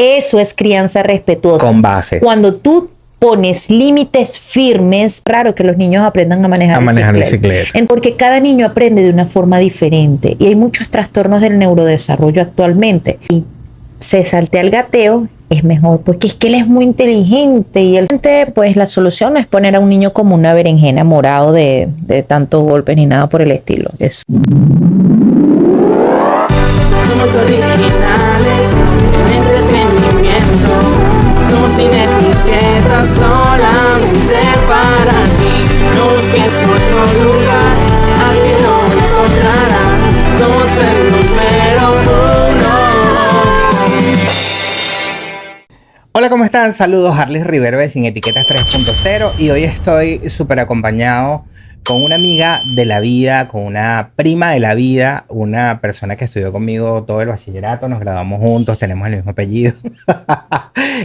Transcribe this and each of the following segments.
Eso es crianza respetuosa. Con base. Cuando tú pones límites firmes, raro que los niños aprendan a manejar bicicleta. Porque cada niño aprende de una forma diferente y hay muchos trastornos del neurodesarrollo actualmente. Y se saltea el gateo, es mejor, porque es que él es muy inteligente y pues la solución no es poner a un niño como una berenjena morado de tantos golpes ni nada por el estilo. Eso. Somos originales en entretenimiento, somos sin etiquetas, solamente para ti. No busques otro lugar, aquí no encontrarás, somos el número 1. Hola, ¿cómo están? Saludos, Harley Rivero de Sin Etiquetas 3.0 y hoy estoy súper acompañado con una amiga de la vida, con una prima de la vida, una persona que estudió conmigo todo el bachillerato, nos graduamos juntos, tenemos el mismo apellido.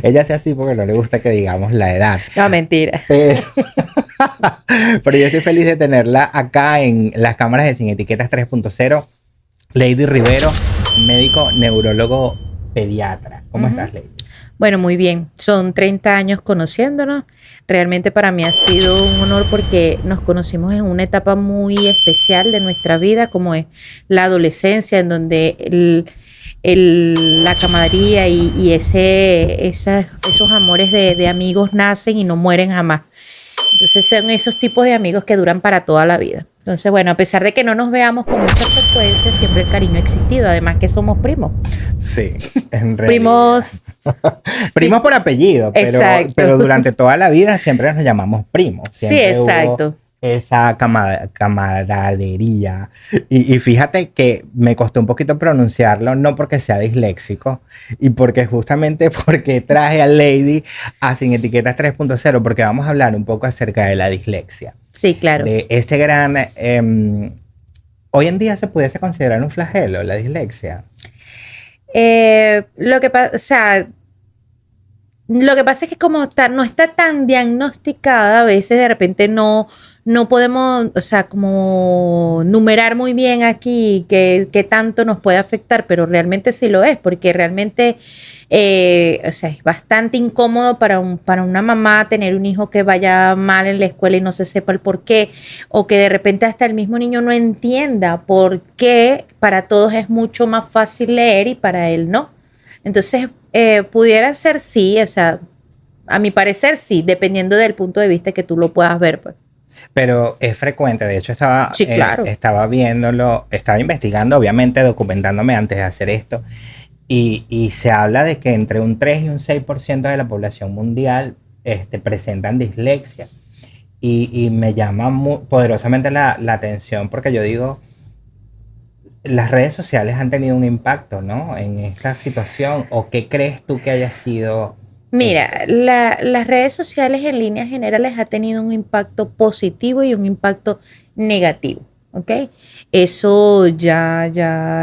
Ella hace así porque no le gusta que digamos la edad. No, mentira. Pero yo estoy feliz de tenerla acá en las cámaras de Sin Etiquetas 3.0. Lady Rivero, médico, neurólogo, pediatra. ¿Cómo estás, Lady? Bueno, muy bien. Son 30 años conociéndonos. Realmente para mí ha sido un honor porque nos conocimos en una etapa muy especial de nuestra vida, como es la adolescencia, en donde la camaradería y esos amores de amigos nacen y no mueren jamás. Entonces son esos tipos de amigos que duran para toda la vida. Entonces, bueno, a pesar de que no nos veamos con mucha frecuencia, siempre el cariño ha existido. Además que somos primos. Sí, en realidad. Primos. Primos por apellido, pero durante toda la vida siempre nos llamamos primos. Siempre sí, exacto. Esa camaradería. Y fíjate que me costó un poquito pronunciarlo, no porque sea disléxico, y justamente porque traje a Lady a Sin Etiquetas 3.0, porque vamos a hablar un poco acerca de la dislexia. Sí, claro. De este gran... hoy en día se pudiese considerar un flagelo, la dislexia. Lo que pasa es que como no está tan diagnosticada, a veces de repente no podemos, como numerar muy bien aquí qué tanto nos puede afectar, pero realmente sí lo es, porque realmente es bastante incómodo para una mamá tener un hijo que vaya mal en la escuela y no se sepa el por qué, o que de repente hasta el mismo niño no entienda por qué para todos es mucho más fácil leer y para él no. Entonces, pudiera ser sí, a mi parecer sí, dependiendo del punto de vista que tú lo puedas ver, pues. Pero es frecuente, de hecho sí, claro. Estaba viéndolo, estaba investigando, obviamente documentándome antes de hacer esto, y se habla de que entre un 3 y un 6% de la población mundial presentan dislexia. Y me llama poderosamente la atención porque yo digo, las redes sociales han tenido un impacto, ¿no?, en esta situación. ¿O qué crees tú que haya sido? Mira, las redes sociales en líneas generales ha tenido un impacto positivo y un impacto negativo, ¿ok? Eso ya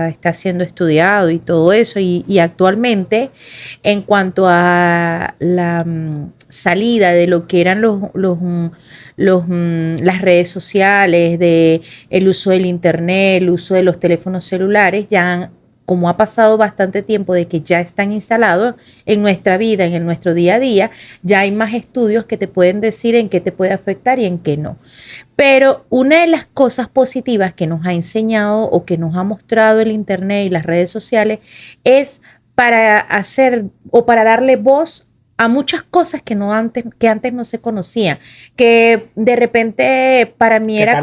está siendo estudiado y todo eso. Y actualmente, en cuanto a la salida de lo que eran las redes sociales, de el uso del internet, el uso de los teléfonos celulares, como ha pasado bastante tiempo de que ya están instalados en nuestra vida, en nuestro día a día, ya hay más estudios que te pueden decir en qué te puede afectar y en qué no. Pero una de las cosas positivas que nos ha enseñado o que nos ha mostrado el internet y las redes sociales es para hacer o para darle voz a muchas cosas que antes no se conocían, que de repente para mí era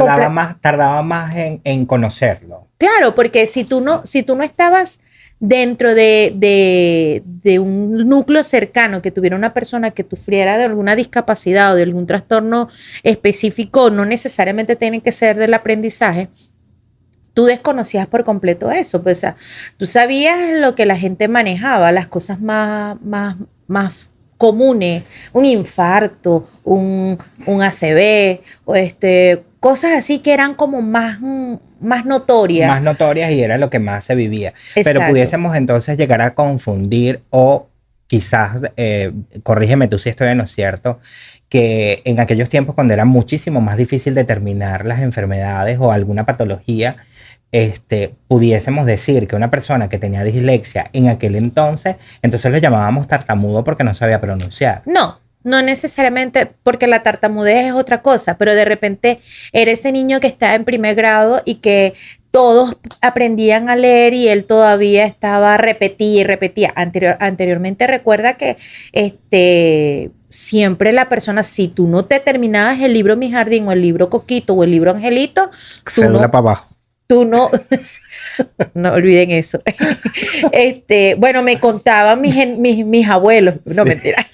tardaba más en conocerlo. Claro, porque si tú no estabas dentro de un núcleo cercano que tuviera una persona que sufriera de alguna discapacidad o de algún trastorno específico, no necesariamente tiene que ser del aprendizaje, tú desconocías por completo eso. Pues, tú sabías lo que la gente manejaba, las cosas más comunes, un infarto, un ACV, o cosas así que eran como más notorias. Más notorias, y era lo que más se vivía. Exacto. Pero pudiésemos entonces llegar a confundir, o quizás, corrígeme tú si estoy en lo cierto, que en aquellos tiempos, cuando era muchísimo más difícil determinar las enfermedades o alguna patología, pudiésemos decir que una persona que tenía dislexia en aquel entonces lo llamábamos tartamudo porque no sabía pronunciar. No necesariamente, porque la tartamudez es otra cosa, pero de repente era ese niño que estaba en primer grado y que todos aprendían a leer y él todavía estaba repetía y repetía. Anteriormente recuerda que siempre la persona, si tú no te terminabas el libro Mi Jardín o el libro Coquito o el libro Angelito, Cédula para abajo. Tú no, no olviden eso. Bueno, me contaban mis abuelos. No, mentira.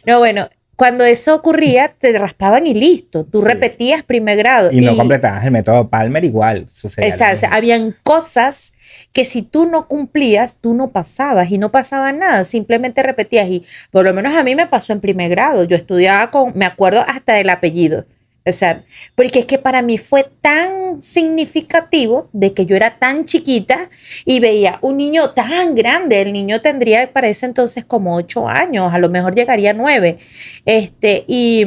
No, bueno, cuando eso ocurría, te raspaban y listo. Tú repetías primer grado. Y no completabas el método Palmer, igual sucedía. Exacto. O sea, habían cosas que si tú no cumplías, tú no pasabas y no pasaba nada. Simplemente repetías. Y por lo menos a mí me pasó en primer grado. Yo estudiaba me acuerdo hasta del apellido. O sea, porque es que para mí fue tan significativo de que yo era tan chiquita y veía un niño tan grande. El niño tendría para ese entonces como 8 años, a lo mejor llegaría a 9. Y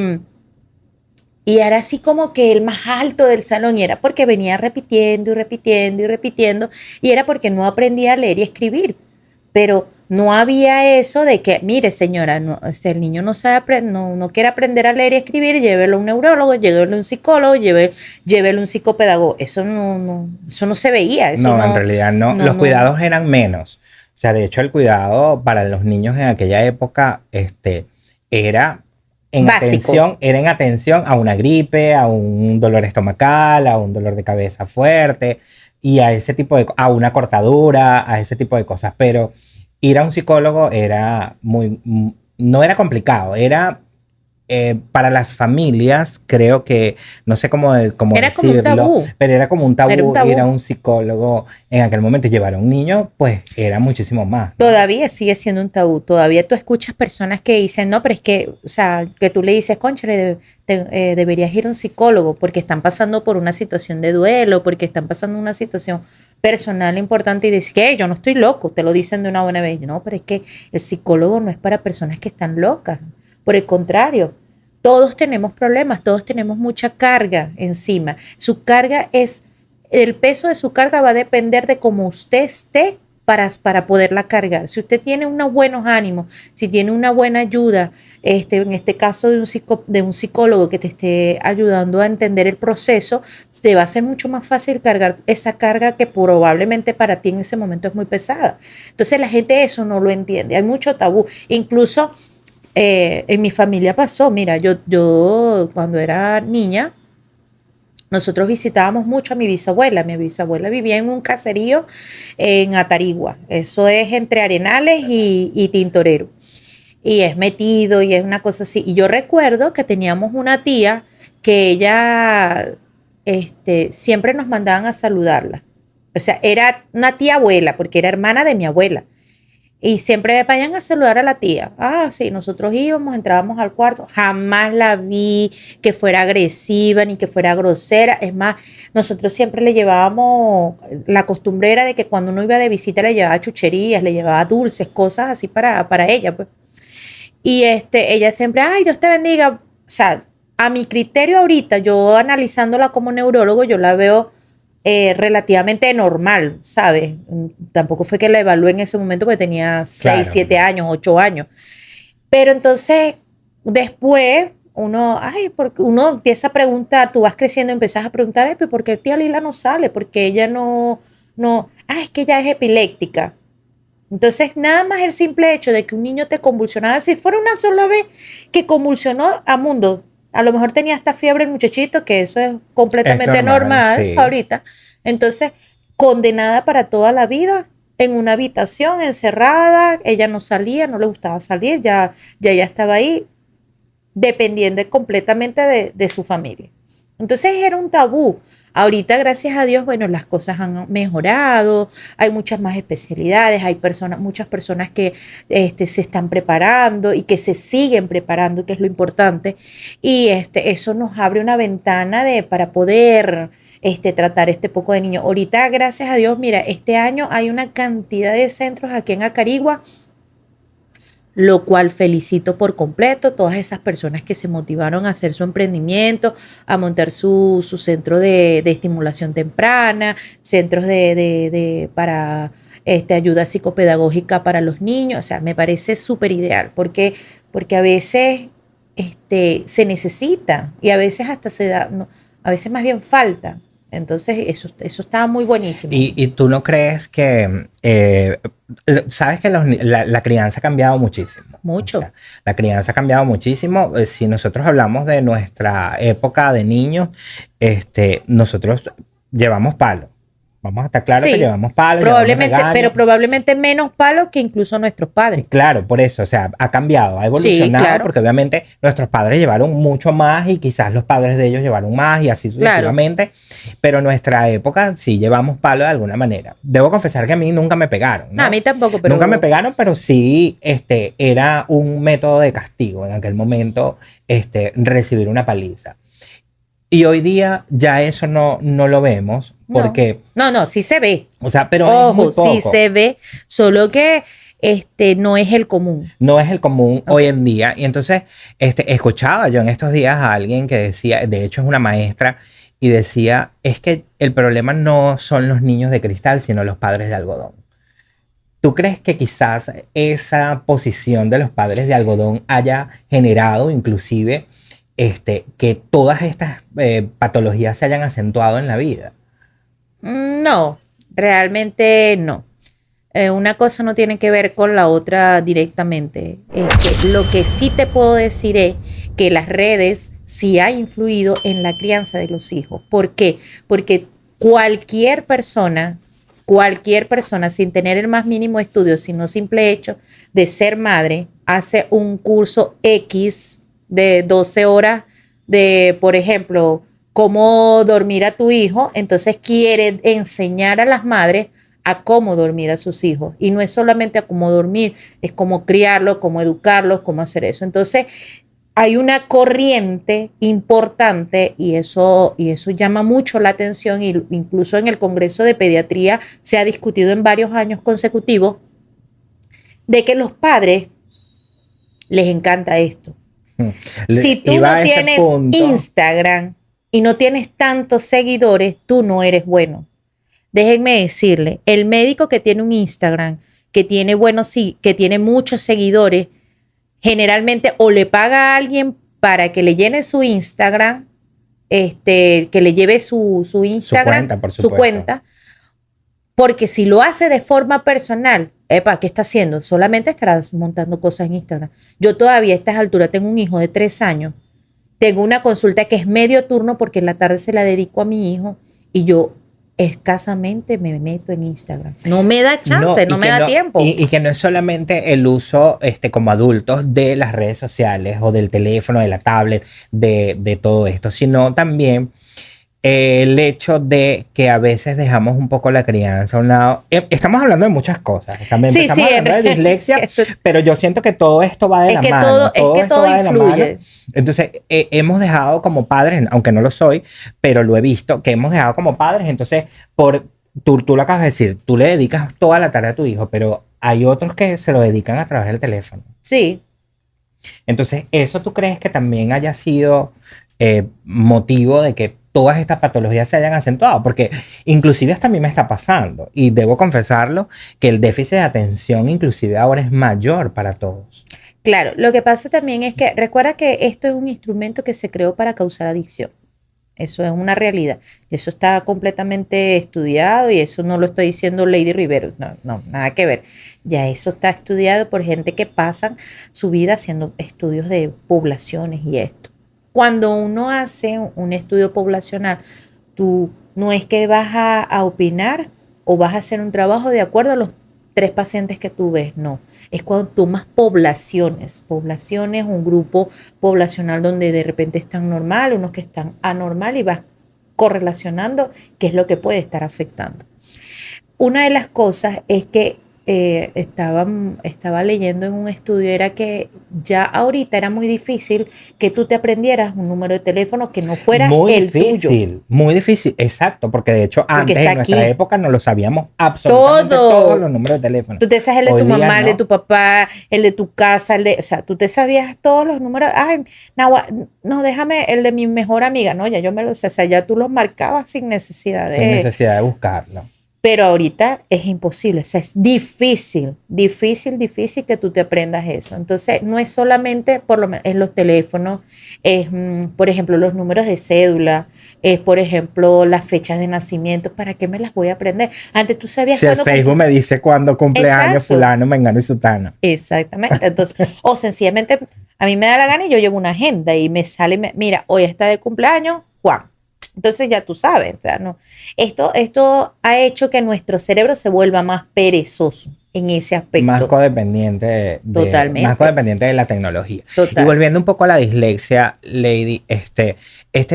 era así como que el más alto del salón y era porque venía repitiendo y repitiendo y repitiendo y era porque no aprendía a leer y escribir. Pero no había eso de que, mire señora, no, el niño no sabe no quiere aprender a leer y escribir, llévelo a un neurólogo, llévelo a un psicólogo, llévelo a un psicópedago. Eso no se veía. Eso no, en realidad no. Los cuidados eran menos. O sea, de hecho, el cuidado para los niños en aquella época era en atención a una gripe, a un dolor estomacal, a un dolor de cabeza fuerte y a ese tipo a una cortadura, a ese tipo de cosas. Pero ir a un psicólogo no era complicado, era para las familias, creo que, no sé cómo era decirlo, como un tabú. Pero era como un tabú, ir a un psicólogo en aquel momento y llevar a un niño, pues era muchísimo más, ¿no? Todavía sigue siendo un tabú, todavía tú escuchas personas que dicen, no, pero es que, o sea, que tú le dices, cónchale, deberías ir a un psicólogo porque están pasando por una situación de duelo, porque están pasando una situación personal importante y dices que yo no estoy loco, te lo dicen de una buena vez. No, pero es que el psicólogo no es para personas que están locas. Por el contrario, todos tenemos problemas, todos tenemos mucha carga encima. El peso de su carga va a depender de cómo usted esté para poderla cargar. Si usted tiene unos buenos ánimos, si tiene una buena ayuda, en este caso de un psicólogo que te esté ayudando a entender el proceso, te va a ser mucho más fácil cargar esa carga que probablemente para ti en ese momento es muy pesada. Entonces la gente eso no lo entiende, hay mucho tabú. Incluso en mi familia pasó, mira, yo cuando era niña, nosotros visitábamos mucho a mi bisabuela. Mi bisabuela vivía en un caserío en Atarigua. Eso es entre Arenales y Tintorero. Y es metido y es una cosa así. Y yo recuerdo que teníamos una tía que ella siempre nos mandaban a saludarla. O sea, era una tía abuela porque era hermana de mi abuela. Y siempre me vayan a saludar a la tía. Ah, sí, nosotros íbamos, entrábamos al cuarto. Jamás la vi que fuera agresiva ni que fuera grosera. Es más, nosotros siempre le llevábamos, la costumbre era de que cuando uno iba de visita le llevaba chucherías, le llevaba dulces, cosas así para ella, pues. Y ella siempre, ay, Dios te bendiga. O sea, a mi criterio ahorita, yo analizándola como neurólogo, yo la veo relativamente normal, ¿sabes? Tampoco fue que la evalué en ese momento porque tenía 6, 7 años, 8 años. Pero entonces, después, porque uno empieza a preguntar, tú vas creciendo y empiezas a preguntar, pero ¿por qué tía Lila no sale? Porque ella es que ella es epiléptica. Entonces, nada más el simple hecho de que un niño te convulsionara, si fuera una sola vez que convulsionó a mundo, a lo mejor tenía hasta fiebre el muchachito, que eso es completamente normal sí. Ahorita. Entonces, condenada para toda la vida en una habitación encerrada, ella no salía, no le gustaba salir, ya estaba ahí, dependiendo completamente de su familia. Entonces era un tabú. Ahorita, gracias a Dios, bueno, las cosas han mejorado, hay muchas más especialidades, hay muchas personas que se están preparando y que se siguen preparando, que es lo importante, y eso nos abre una ventana para poder tratar este poco de niños. Ahorita, gracias a Dios, mira, este año hay una cantidad de centros aquí en Acarigua. lo cual felicito por completo todas esas personas que se motivaron a hacer su emprendimiento, a montar su centro de estimulación temprana, centros para ayuda psicopedagógica para los niños. O sea, me parece súper ideal porque a veces se necesita y a veces hasta se da, no, a veces más bien falta. Entonces, eso está muy buenísimo. Y tú no crees que, sabes que la crianza ha cambiado muchísimo. Mucho. O sea, la crianza ha cambiado muchísimo. Si nosotros hablamos de nuestra época de niños, nosotros llevamos palo. Vamos a estar claros que llevamos palo. Pero probablemente menos palo que incluso nuestros padres. Claro, por eso, o sea, ha cambiado, ha evolucionado, claro. Porque obviamente nuestros padres llevaron mucho más y quizás los padres de ellos llevaron más y así sucesivamente, claro. Pero en nuestra época sí llevamos palo de alguna manera. Debo confesar que a mí nunca me pegaron, ¿no? No, a mí tampoco, pero... Nunca me pegaron, pero sí era un método de castigo en aquel momento recibir una paliza. Y hoy día ya eso no lo vemos porque... No, sí se ve. O sea, pero ojo, es muy poco. Sí se ve, solo que no es el común. No es el común hoy en día. Y entonces escuchaba yo en estos días a alguien que decía, de hecho es una maestra, y decía, es que el problema no son los niños de cristal, sino los padres de algodón. ¿Tú crees que quizás esa posición de los padres de algodón haya generado inclusive... que todas estas patologías se hayan acentuado en la vida? No, realmente no. Una cosa no tiene que ver con la otra directamente. Lo que sí te puedo decir es que las redes sí han influido en la crianza de los hijos. ¿Por qué? Porque cualquier persona sin tener el más mínimo estudio, sino simple hecho de ser madre, hace un curso X de 12 horas de, por ejemplo, cómo dormir a tu hijo, entonces quiere enseñar a las madres a cómo dormir a sus hijos. Y no es solamente a cómo dormir, es cómo criarlos, cómo educarlos, cómo hacer eso. Entonces, hay una corriente importante y eso llama mucho la atención, y incluso en el Congreso de Pediatría se ha discutido en varios años consecutivos de que los padres les encanta esto. Si tú no tienes Instagram y no tienes tantos seguidores, tú no eres bueno. Déjenme decirle, el médico que tiene un Instagram, que tiene muchos seguidores, generalmente o le paga a alguien para que le llene su Instagram, que le lleve su Instagram, su cuenta, porque si lo hace de forma personal, ¿qué está haciendo? Solamente estarás montando cosas en Instagram. Yo todavía a estas alturas tengo un hijo de 3 años. Tengo una consulta que es medio turno porque en la tarde se la dedico a mi hijo y yo escasamente me meto en Instagram. No me da chance, no me da tiempo. Y que no es solamente el uso como adultos de las redes sociales o del teléfono, de la tablet, de todo esto, sino también... el hecho de que a veces dejamos un poco la crianza a un lado. Estamos hablando de muchas cosas. También estamos hablando de dislexia, pero yo siento que todo esto va de la mano. Todo influye. Entonces, hemos dejado como padres, aunque no lo soy, pero lo he visto, que hemos dejado como padres. Entonces, tú lo acabas de decir, tú le dedicas toda la tarde a tu hijo, pero hay otros que se lo dedican a través del teléfono. Sí. Entonces, ¿eso tú crees que también haya sido motivo de que todas estas patologías se hayan acentuado? Porque inclusive hasta a mí me está pasando, y debo confesarlo, que el déficit de atención inclusive ahora es mayor para todos. Claro, lo que pasa también es que recuerda que esto es un instrumento que se creó para causar adicción. Eso es una realidad. Eso está completamente estudiado y eso no lo estoy diciendo Lady Rivero. No, nada que ver. Ya eso está estudiado por gente que pasan su vida haciendo estudios de poblaciones y esto. Cuando uno hace un estudio poblacional, tú no es que vas a opinar o vas a hacer un trabajo de acuerdo a los 3 pacientes que tú ves, no. Es cuando tomas poblaciones, un grupo poblacional donde de repente están normal, unos que están anormal, y vas correlacionando qué es lo que puede estar afectando. Una de las cosas es que estaba leyendo en un estudio, era que ya ahorita era muy difícil que tú te aprendieras un número de teléfono que no fuera Muy el tuyo. difícil, muy difícil, exacto, porque de hecho Porque antes está en nuestra aquí. época no lo sabíamos absolutamente Todo. todos los números de teléfono. Tú te sabes el de Hoy tu día mamá, el de no. tu papá, el de tu casa, o sea, tú te sabías todos los números. Ay, no, déjame el de mi mejor amiga. No, ya yo me lo sé, o sea, ya tú los marcabas sin necesidad Sin necesidad de buscarlo. Pero ahorita es imposible, o sea, es difícil, difícil que tú te aprendas eso. Entonces, no es solamente, por lo menos, es los teléfonos, es, por ejemplo, los números de cédula, es, por ejemplo, las fechas de nacimiento. ¿Para qué me las voy a aprender? Antes tú sabías Si el cuándo Facebook me dice cuándo cumpleaños Exacto. fulano, mengano y sutano. Exactamente. Entonces, o sencillamente, a mí me da la gana y yo llevo una agenda y me sale, mira, hoy está de cumpleaños Juan. Entonces ya tú sabes, o sea, no. Esto ha hecho que nuestro cerebro se vuelva más perezoso en ese aspecto. Más codependiente Totalmente. más codependiente de la tecnología. Total. Y volviendo un poco a la dislexia, Lady, este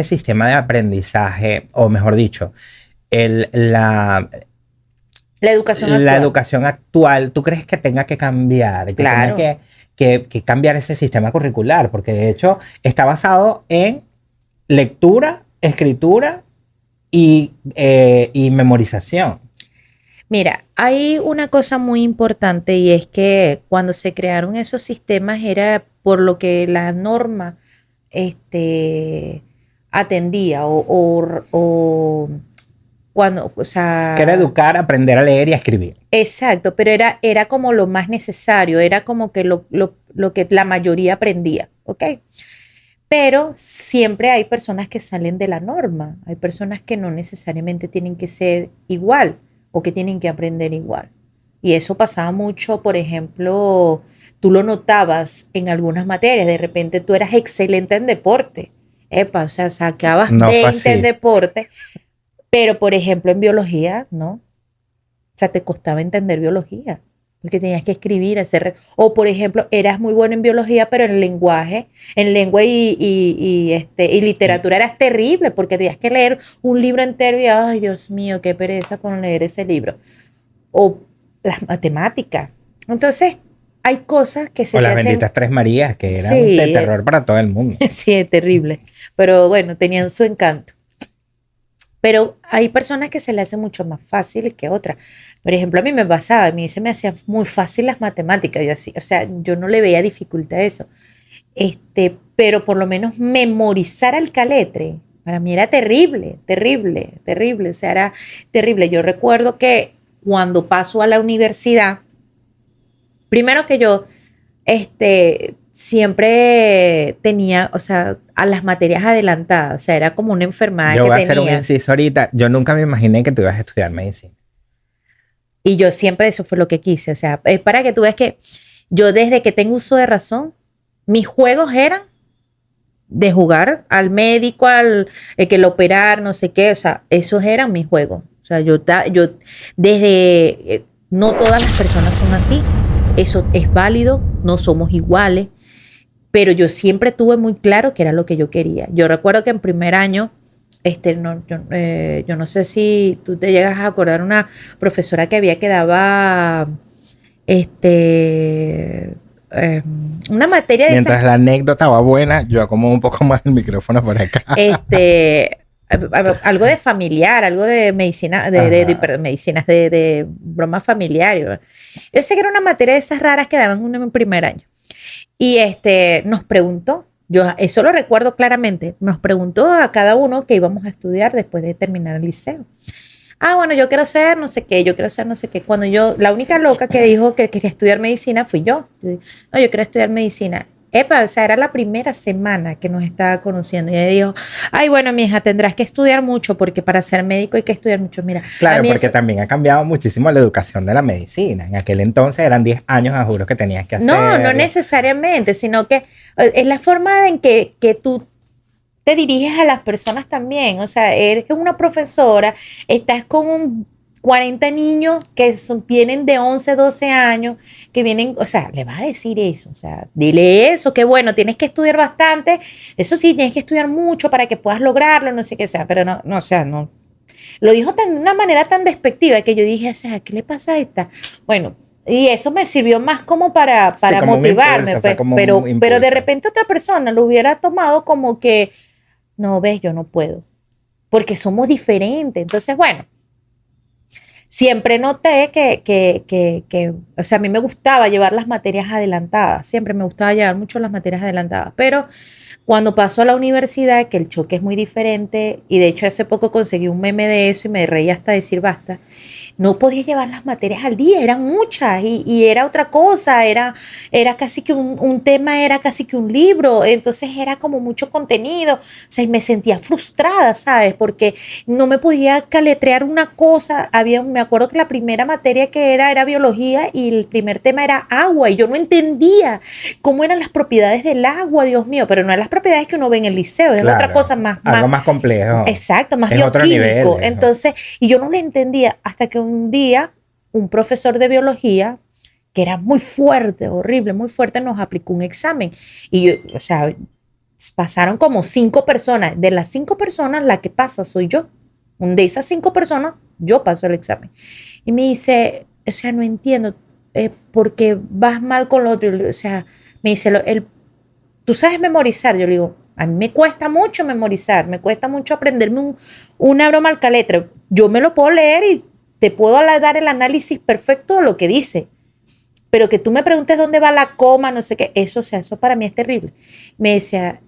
sistema de aprendizaje, o mejor dicho, la educación la actual. educación actual, ¿tú crees que tenga que cambiar? Que Claro. tenga que cambiar ese sistema curricular, porque de hecho está basado en lectura, escritura y memorización. Mira, hay una cosa muy importante y es que cuando se crearon esos sistemas era por lo que la norma atendía o cuando, o sea... Que era educar, aprender a leer y a escribir. Exacto, pero era como lo más necesario, era como que lo que la mayoría aprendía, ¿ok? Pero siempre hay personas que salen de la norma, hay personas que no necesariamente tienen que ser igual o que tienen que aprender igual. Y eso pasaba mucho, por ejemplo, tú lo notabas en algunas materias, de repente tú eras excelente en deporte, epa, o sea, sacabas No fue 20 en así. deporte, pero por ejemplo en biología, ¿no? O sea, te costaba entender biología, porque tenías que escribir, o por ejemplo, eras muy bueno en biología, pero en lenguaje, en lengua y literatura eras terrible, porque tenías que leer un libro entero y, ay, Dios mío, qué pereza con leer ese libro. O las matemáticas. Entonces, hay cosas que se O te las hacen... benditas Tres Marías, que eran Sí, de terror para todo el mundo. sí, es terrible. Pero bueno, tenían su encanto. Pero hay personas que se le hace mucho más fácil que otras. Por ejemplo, a mí me pasaba, a mí se me hacían muy fácil las matemáticas. Yo así, o sea, yo no le veía dificultad a eso. Pero por lo menos memorizar al caletre, para mí era terrible, terrible, terrible. O sea, era terrible. Yo recuerdo que cuando paso a la universidad, primero que yo, siempre tenía, o sea, a las materias adelantadas, o sea, era como una enfermedad Yo que voy a hacer un tenía. inciso ahorita. Yo nunca me imaginé que tú ibas a estudiar medicina. Y yo siempre eso fue lo que quise, o sea, es para que tú veas que yo desde que tengo uso de razón, mis juegos eran de jugar al médico, que lo operar, no sé qué, o sea, esos eran mis juegos. O sea, yo desde, no todas las personas son así, eso es válido, no somos iguales, pero yo siempre tuve muy claro que era lo que yo quería. Yo recuerdo que en primer año, yo no sé si tú te llegas a acordar una profesora que había que daba una materia de Mientras la anécdota va buena, yo acomodo un poco más el micrófono por acá. algo de familiar, algo de medicina, perdón, medicinas, de broma familiar. Yo sé que era una materia de esas raras que daban en primer año. Y nos preguntó, yo eso lo recuerdo claramente, nos preguntó a cada uno qué íbamos a estudiar después de terminar el liceo. Ah, bueno, yo quiero ser no sé qué, yo quiero ser no sé qué. Cuando la única loca que dijo que quería estudiar medicina fui yo. No, yo quiero estudiar medicina. Epa, o sea, era la primera semana que nos estaba conociendo. Y ella dijo, ay, bueno, mija, tendrás que estudiar mucho porque para ser médico hay que estudiar mucho. Mira, Claro, porque también ha cambiado muchísimo la educación de la medicina. En aquel entonces eran 10 años, a juro, que tenías que hacer. No necesariamente, sino que es la forma en que tú te diriges a las personas también. O sea, eres una profesora, estás con 40 niños que vienen de 11, 12 años, que vienen, o sea, le vas a decir eso, o sea, dile eso, que bueno, tienes que estudiar bastante, eso sí, tienes que estudiar mucho para que puedas lograrlo, no sé qué, o sea, pero no, o sea, no. Lo dijo de una manera tan despectiva que yo dije, o sea, ¿qué le pasa a esta? Bueno, Y eso me sirvió más como para como un motivarme, impulso, fue pues, como pero, un pero de impulso. repente otra persona lo hubiera tomado como que, no, ves, yo no puedo, porque somos diferentes. Entonces, bueno, siempre noté o sea, a mí me gustaba llevar las materias adelantadas, siempre me gustaba llevar mucho las materias adelantadas, pero cuando paso a la universidad, que el choque es muy diferente, y de hecho hace poco conseguí un meme de eso y me reí hasta decir basta, no podía llevar las materias al día, eran muchas y era otra cosa, era casi que un tema, era casi que un libro, entonces era como mucho contenido, o sea, y me sentía frustrada, ¿sabes? Porque no me podía caletrear una cosa, me acuerdo que la primera materia que era biología y el primer tema era agua y yo no entendía cómo eran las propiedades del agua, Dios mío, pero no eran las propiedades que uno ve en el liceo, era otra Claro, cosa más, algo más complejo. exacto, más Es otro nivel. bioquímico. Entonces, y yo no lo entendía hasta que un día un profesor de biología, que era muy fuerte, horrible, muy fuerte, nos aplicó un examen. Y yo, o sea, pasaron como 5 personas. De las 5 personas, la que pasa soy yo. De esas 5 personas, yo paso el examen. Y me dice, o sea, no entiendo, porque vas mal con lo otro. O sea, me dice, tú sabes memorizar. Yo le digo, a mí me cuesta mucho memorizar, me cuesta mucho aprenderme una broma al caletre. Yo me lo puedo leer y te puedo dar el análisis perfecto de lo que dice. Pero que tú me preguntes dónde va la coma, no sé qué, eso, o sea, eso para mí es terrible. Me decía,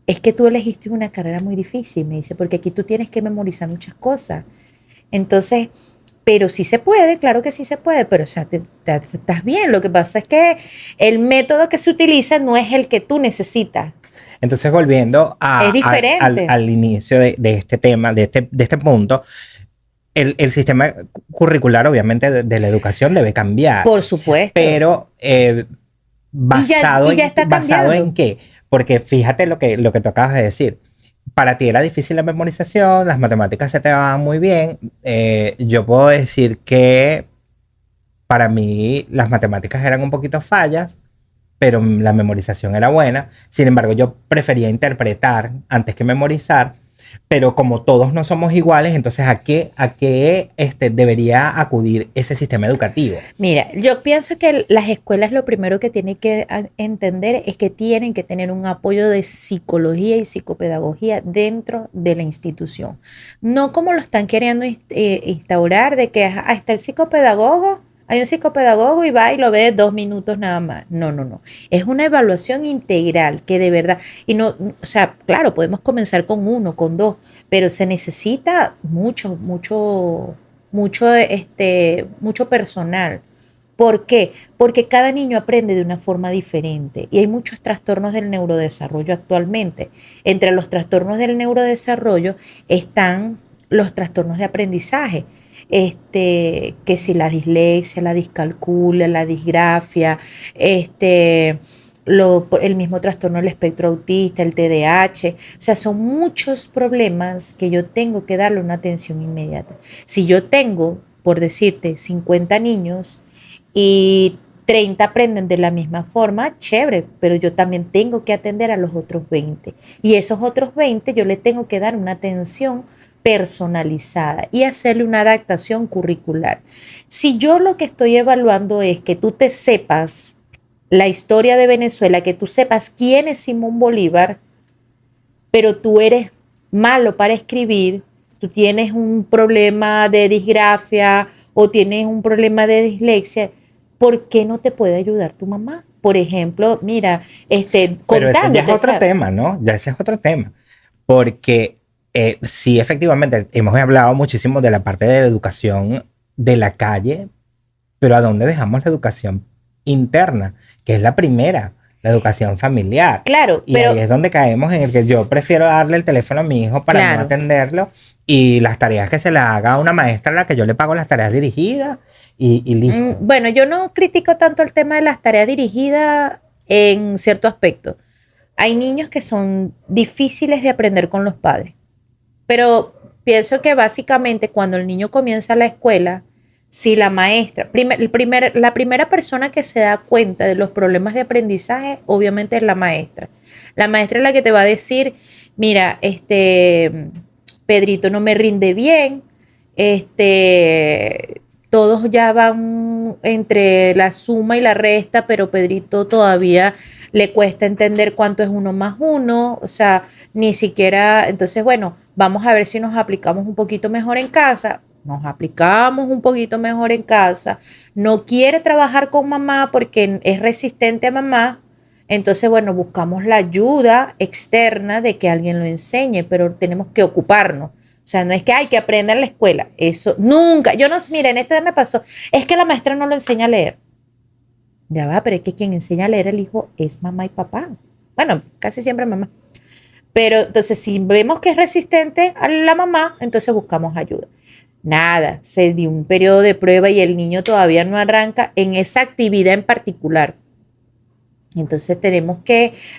es que tú elegiste una carrera muy difícil, me dice, porque aquí tú tienes que memorizar muchas cosas. Entonces, pero sí se puede, claro que sí se puede, pero o sea, estás bien. Lo que pasa es que el método que se utiliza no es el que tú necesitas. Entonces, volviendo Es diferente. al inicio de este tema, de este punto, el sistema curricular, obviamente, de la educación debe cambiar, Por supuesto. pero Y ya está ¿basado en cambiando. qué? Porque fíjate lo que tú acabas de decir. Para ti era difícil la memorización, las matemáticas se te daban muy bien. Yo puedo decir que para mí las matemáticas eran un poquito fallas, pero la memorización era buena. Sin embargo, yo prefería interpretar antes que memorizar, pero como todos no somos iguales, entonces a qué debería acudir ese sistema educativo? Mira, yo pienso que las escuelas lo primero que tienen que entender es que tienen que tener un apoyo de psicología y psicopedagogía dentro de la institución. No como lo están queriendo instaurar de que está el psicopedagogo, hay un psicopedagogo y va y lo ve 2 minutos nada más. No, no, no. Es una evaluación integral que de verdad, y no, o sea, claro, podemos comenzar con uno, con dos, pero se necesita mucho personal. ¿Por qué? Porque cada niño aprende de una forma diferente y hay muchos trastornos del neurodesarrollo actualmente. Entre los trastornos del neurodesarrollo están los trastornos de aprendizaje. Que si la dislexia, la discalculia, la disgrafia, el mismo trastorno del espectro autista, el TDAH, o sea, son muchos problemas que yo tengo que darle una atención inmediata. Si yo tengo, por decirte, 50 niños y 30 aprenden de la misma forma, chévere, pero yo también tengo que atender a los otros 20. Y esos otros 20 yo le tengo que dar una atención personalizada y hacerle una adaptación curricular. Si yo lo que estoy evaluando es que tú te sepas la historia de Venezuela, que tú sepas quién es Simón Bolívar, pero tú eres malo para escribir, tú tienes un problema de disgrafia o tienes un problema de dislexia, ¿por qué no te puede ayudar tu mamá? Por ejemplo, mira, Pero ese ya es contándote, otro ¿sabes? tema, ¿no? Ya ese es otro tema. Porque sí, efectivamente, hemos hablado muchísimo de la parte de la educación de la calle, pero ¿a dónde dejamos la educación interna? Que es la primera, la educación familiar. Claro, Y ahí pero es donde caemos en el que yo prefiero darle el teléfono a mi hijo para no claro. atenderlo y las tareas que se le haga a una maestra a la que yo le pago las tareas dirigidas y listo. Bueno, yo no critico tanto el tema de las tareas dirigidas en cierto aspecto. Hay niños que son difíciles de aprender con los padres, pero pienso que básicamente cuando el niño comienza la escuela, si la maestra, la primera persona que se da cuenta de los problemas de aprendizaje, obviamente es la maestra. La maestra es la que te va a decir, mira, Pedrito no me rinde bien, todos ya van entre la suma y la resta, pero Pedrito todavía le cuesta entender cuánto es 1 más 1, o sea, ni siquiera, entonces, bueno, vamos a ver si nos aplicamos un poquito mejor en casa. Nos aplicamos un poquito mejor en casa. No quiere trabajar con mamá porque es resistente a mamá. Entonces, bueno, buscamos la ayuda externa de que alguien lo enseñe, pero tenemos que ocuparnos. O sea, no es que hay que aprender en la escuela. Eso nunca. Yo no, miren, esto ya me pasó. Es que la maestra no lo enseña a leer. Ya va, pero es que quien enseña a leer el hijo es mamá y papá. Bueno, casi siempre mamá. Pero entonces, si vemos que es resistente a la mamá, entonces buscamos ayuda. Nada, se dio un periodo de prueba y el niño todavía no arranca en esa actividad en particular. Entonces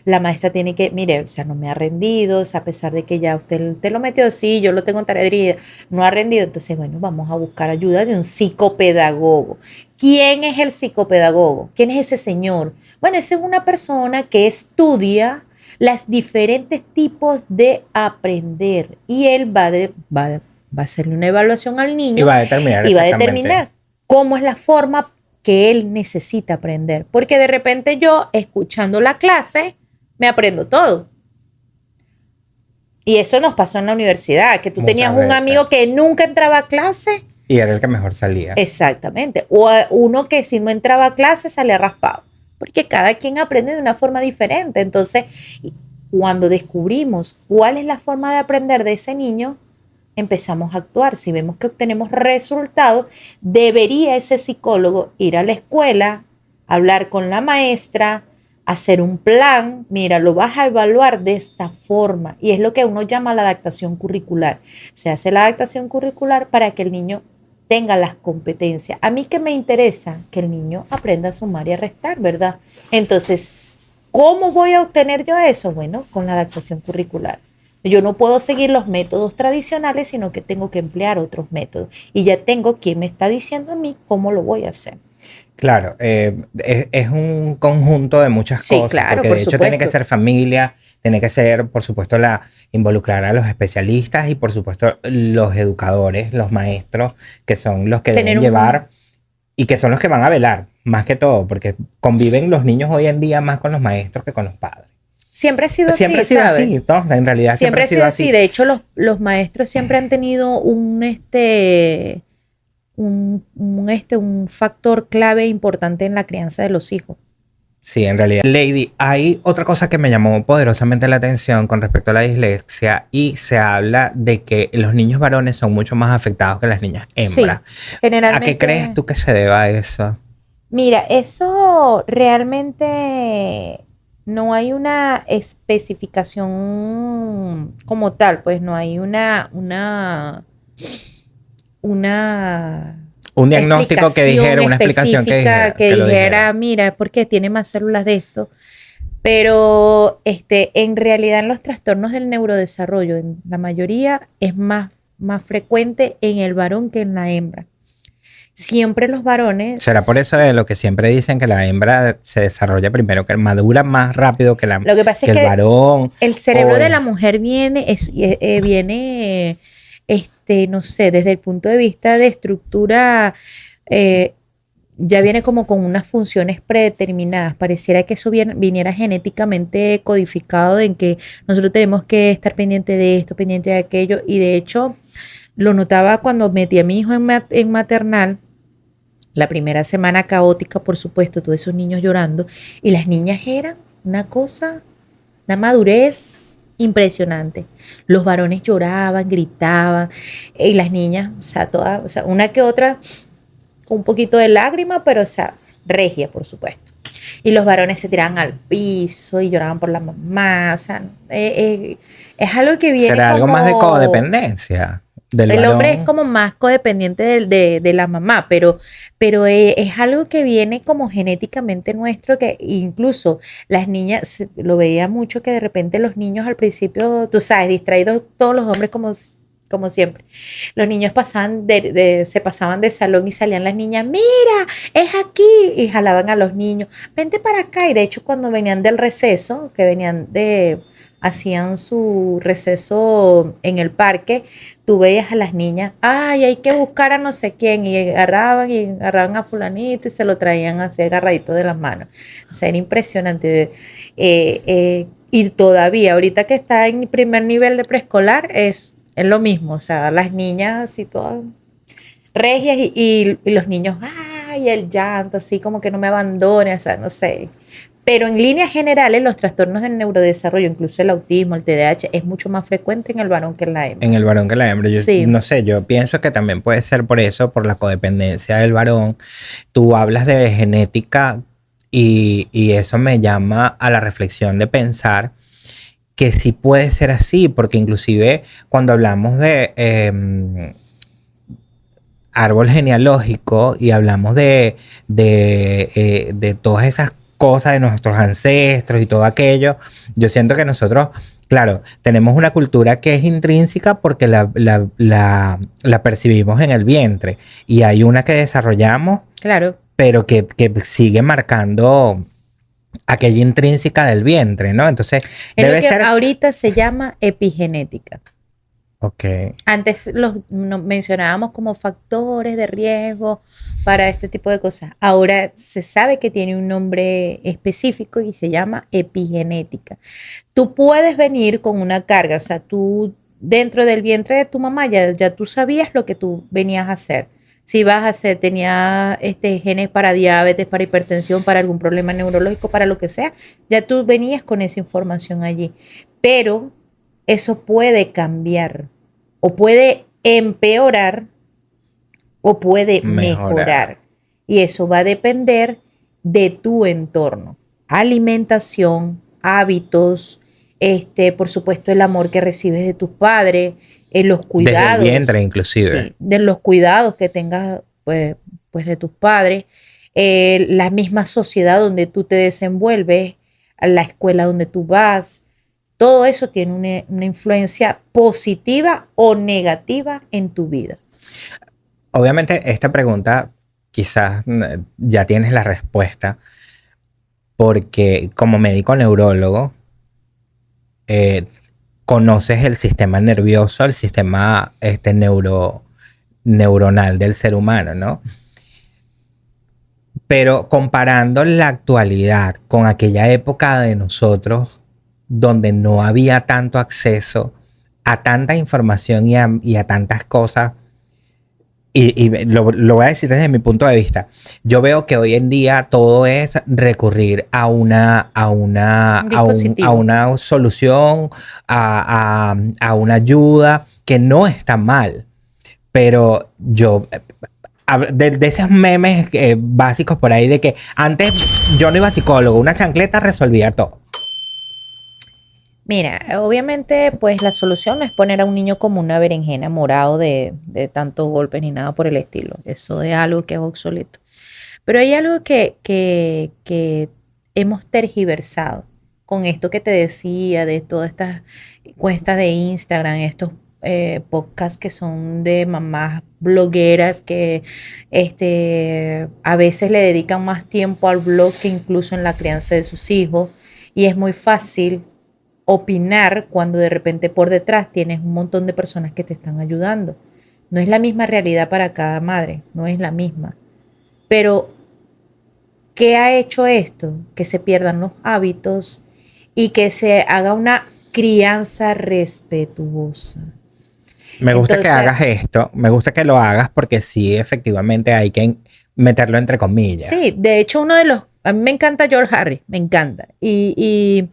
la maestra tiene que, mire, o sea, no me ha rendido, o sea, a pesar de que ya usted lo metió, sí, yo lo tengo en tarea, no ha rendido. Entonces, bueno, vamos a buscar ayuda de un psicopedagogo. ¿Quién es el psicopedagogo? ¿Quién es ese señor? Bueno, esa es una persona que estudia los diferentes tipos de aprender y él va a hacerle una evaluación al niño Y va a determinar y va a exactamente. determinar cómo es la forma que él necesita aprender. Porque de repente yo, escuchando la clase, me aprendo todo. Y eso nos pasó en la universidad, que tú Muchas tenías un veces. amigo que nunca entraba a clase. Y era el que mejor salía. Exactamente. O uno que si no entraba a clase salía raspado. Porque cada quien aprende de una forma diferente. Entonces, cuando descubrimos cuál es la forma de aprender de ese niño, empezamos a actuar. Si vemos que obtenemos resultados, debería ese psicólogo ir a la escuela, hablar con la maestra, hacer un plan. Mira, lo vas a evaluar de esta forma. Y es lo que uno llama la adaptación curricular. Se hace la adaptación curricular para que el niño tenga las competencias. A mí que me interesa que el niño aprenda a sumar y a restar, ¿verdad? Entonces, ¿cómo voy a obtener yo eso? Bueno, con la adaptación curricular. Yo no puedo seguir los métodos tradicionales, sino que tengo que emplear otros métodos. Y ya tengo quien me está diciendo a mí cómo lo voy a hacer. Claro, es un conjunto de muchas Sí, cosas, claro, porque por de hecho tiene que supuesto. ser familia, tiene que ser, por supuesto, involucrar a los especialistas y, por supuesto, los educadores, los maestros, que son los que Tener deben llevar y que son los que van a velar, más que todo, porque conviven los niños hoy en día más con los maestros que con los padres. Siempre ha sido Siempre así, ha sido ¿sabes? así, ¿no? En realidad Siempre ha sido así. De hecho, los maestros siempre han tenido un factor clave importante en la crianza de los hijos. Sí, en realidad. Lady, hay otra cosa que me llamó poderosamente la atención con respecto a la dislexia y se habla de que los niños varones son mucho más afectados que las niñas hembras. Sí, generalmente. ¿A qué crees tú que se deba eso? Mira, eso realmente no hay una especificación como tal, pues no hay una Un diagnóstico que dijera, una explicación que específica dijera, que lo dijera. mira, es porque tiene más células de esto. Pero en realidad en los trastornos del neurodesarrollo, en la mayoría es más frecuente en el varón que en la hembra. Siempre los varones. ¿Será por eso de lo que siempre dicen que la hembra se desarrolla primero, que madura más rápido que Lo que pasa es el que varón? el cerebro o de la mujer viene, no sé, desde el punto de vista de estructura, ya viene como con unas funciones predeterminadas. Pareciera que eso viniera genéticamente codificado en que nosotros tenemos que estar pendiente de esto, pendiente de aquello. Y de hecho, lo notaba cuando metí a mi hijo en maternal. La primera semana caótica, por supuesto, todos esos niños llorando. Y las niñas eran una madurez impresionante. Los varones lloraban, gritaban, y las niñas, o sea, una que otra con un poquito de lágrima, pero, o sea, regia, por supuesto. Y los varones se tiraban al piso y lloraban por la mamá. O sea, es algo que viene ¿será algo como más de codependencia del el varón? hombre es como más codependiente de la mamá, pero es algo que viene como genéticamente nuestro, que incluso las niñas, lo veía mucho que de repente los niños al principio, tú sabes, distraídos todos los hombres como como siempre. Los niños pasaban se pasaban de salón y salían las niñas, mira, es aquí, y jalaban a los niños, vente para acá. Y de hecho, cuando venían del receso, hacían su receso en el parque, tú veías a las niñas, ay, hay que buscar a no sé quién, y agarraban a fulanito y se lo traían así agarradito de las manos. O sea, era impresionante. Y todavía, ahorita que está en primer nivel de preescolar, es lo mismo. O sea, las niñas así todas regias y los niños, ay, el llanto, así como que no me abandone, o sea, no sé. Pero en líneas generales, los trastornos del neurodesarrollo, incluso el autismo, el TDAH, es mucho más frecuente en el varón que en la hembra. En el varón que la hembra. Yo Sí. no sé, yo pienso que también puede ser por eso, por la codependencia del varón. Tú hablas de genética y eso me llama a la reflexión de pensar que sí puede ser así, porque inclusive cuando hablamos de árbol genealógico y hablamos de todas esas cosas de nuestros ancestros y todo aquello, yo siento que nosotros, claro, tenemos una cultura que es intrínseca porque la percibimos en el vientre, y hay una que desarrollamos, Claro. pero que sigue marcando aquella intrínseca del vientre, ¿no? Entonces, Es lo debe que ser... ahorita se llama epigenética. Ok. Antes nos mencionábamos como factores de riesgo para este tipo de cosas. Ahora se sabe que tiene un nombre específico y se llama epigenética. Tú puedes venir con una carga, o sea, tú dentro del vientre de tu mamá ya tú sabías lo que tú venías a hacer. Si vas a hacer, tenía genes para diabetes, para hipertensión, para algún problema neurológico, para lo que sea, ya tú venías con esa información allí. Pero eso puede cambiar o puede empeorar o puede mejorar. Y eso va a depender de tu entorno. Alimentación, hábitos, por supuesto el amor que recibes de tus padres, los cuidados. Desde el vientre inclusive. Sí, de los cuidados que tengas pues de tus padres, la misma sociedad donde tú te desenvuelves, la escuela donde tú vas. Todo eso tiene una influencia positiva o negativa en tu vida. Obviamente esta pregunta quizás ya tienes la respuesta, porque como médico neurólogo conoces el sistema nervioso, el sistema neuronal del ser humano, ¿no? Pero comparando la actualidad con aquella época de nosotros, donde no había tanto acceso a tanta información y a tantas cosas, y lo voy a decir desde mi punto de vista, yo veo que hoy en día todo es recurrir a una solución, a una ayuda, que no está mal, pero yo... De esos memes básicos por ahí de que antes yo no iba a psicólogo, una chancleta resolvía todo. Mira, obviamente pues la solución no es poner a un niño como una berenjena morado de tantos golpes ni nada por el estilo. Eso es algo que es obsoleto. Pero hay algo que hemos tergiversado con esto que te decía de todas estas cuentas de Instagram, estos podcasts que son de mamás blogueras que a veces le dedican más tiempo al blog que incluso en la crianza de sus hijos, y es muy fácil opinar cuando de repente por detrás tienes un montón de personas que te están ayudando. No es la misma realidad para cada madre, no es la misma. Pero, ¿qué ha hecho esto? Que se pierdan los hábitos y que se haga una crianza respetuosa. Me gusta Entonces, que hagas esto, me gusta que lo hagas, porque sí, efectivamente hay que meterlo entre comillas. Sí, de hecho a mí me encanta George Harris, me encanta. Y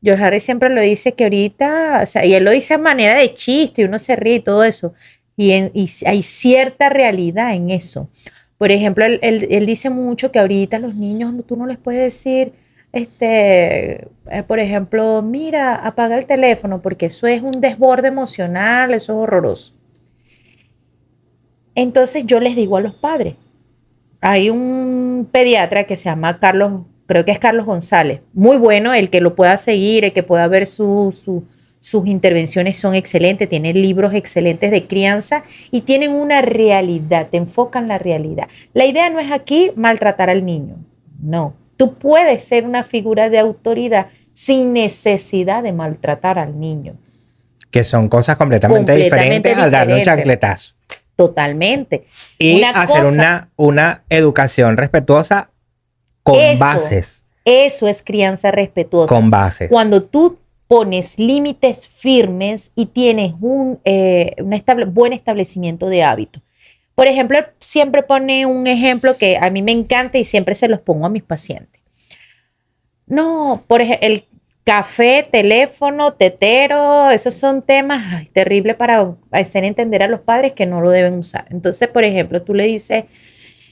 George Harris siempre lo dice que ahorita, o sea, y él lo dice a manera de chiste, y uno se ríe y todo eso. Y hay cierta realidad en eso. Por ejemplo, él dice mucho que ahorita los niños tú no les puedes decir, por ejemplo, mira, apaga el teléfono, porque eso es un desborde emocional, eso es horroroso. Entonces yo les digo a los padres, hay un pediatra que se llama Carlos, creo que es Carlos González, muy bueno, el que lo pueda seguir, el que pueda ver sus sus intervenciones son excelentes, tienen libros excelentes de crianza y tienen una realidad, te enfocan la realidad. La idea no es aquí maltratar al niño, no. Tú puedes ser una figura de autoridad sin necesidad de maltratar al niño. Que son cosas completamente diferentes al darle un chancletazo. Totalmente. Y hacer una educación respetuosa con bases. Eso es crianza respetuosa. Con bases. Cuando tú pones límites firmes y tienes un buen establecimiento de hábitos. Por ejemplo, siempre pone un ejemplo que a mí me encanta y siempre se los pongo a mis pacientes. No, por ejemplo, el café, teléfono, tetero, esos son temas terribles para hacer entender a los padres que no lo deben usar. Entonces, por ejemplo, tú le dices,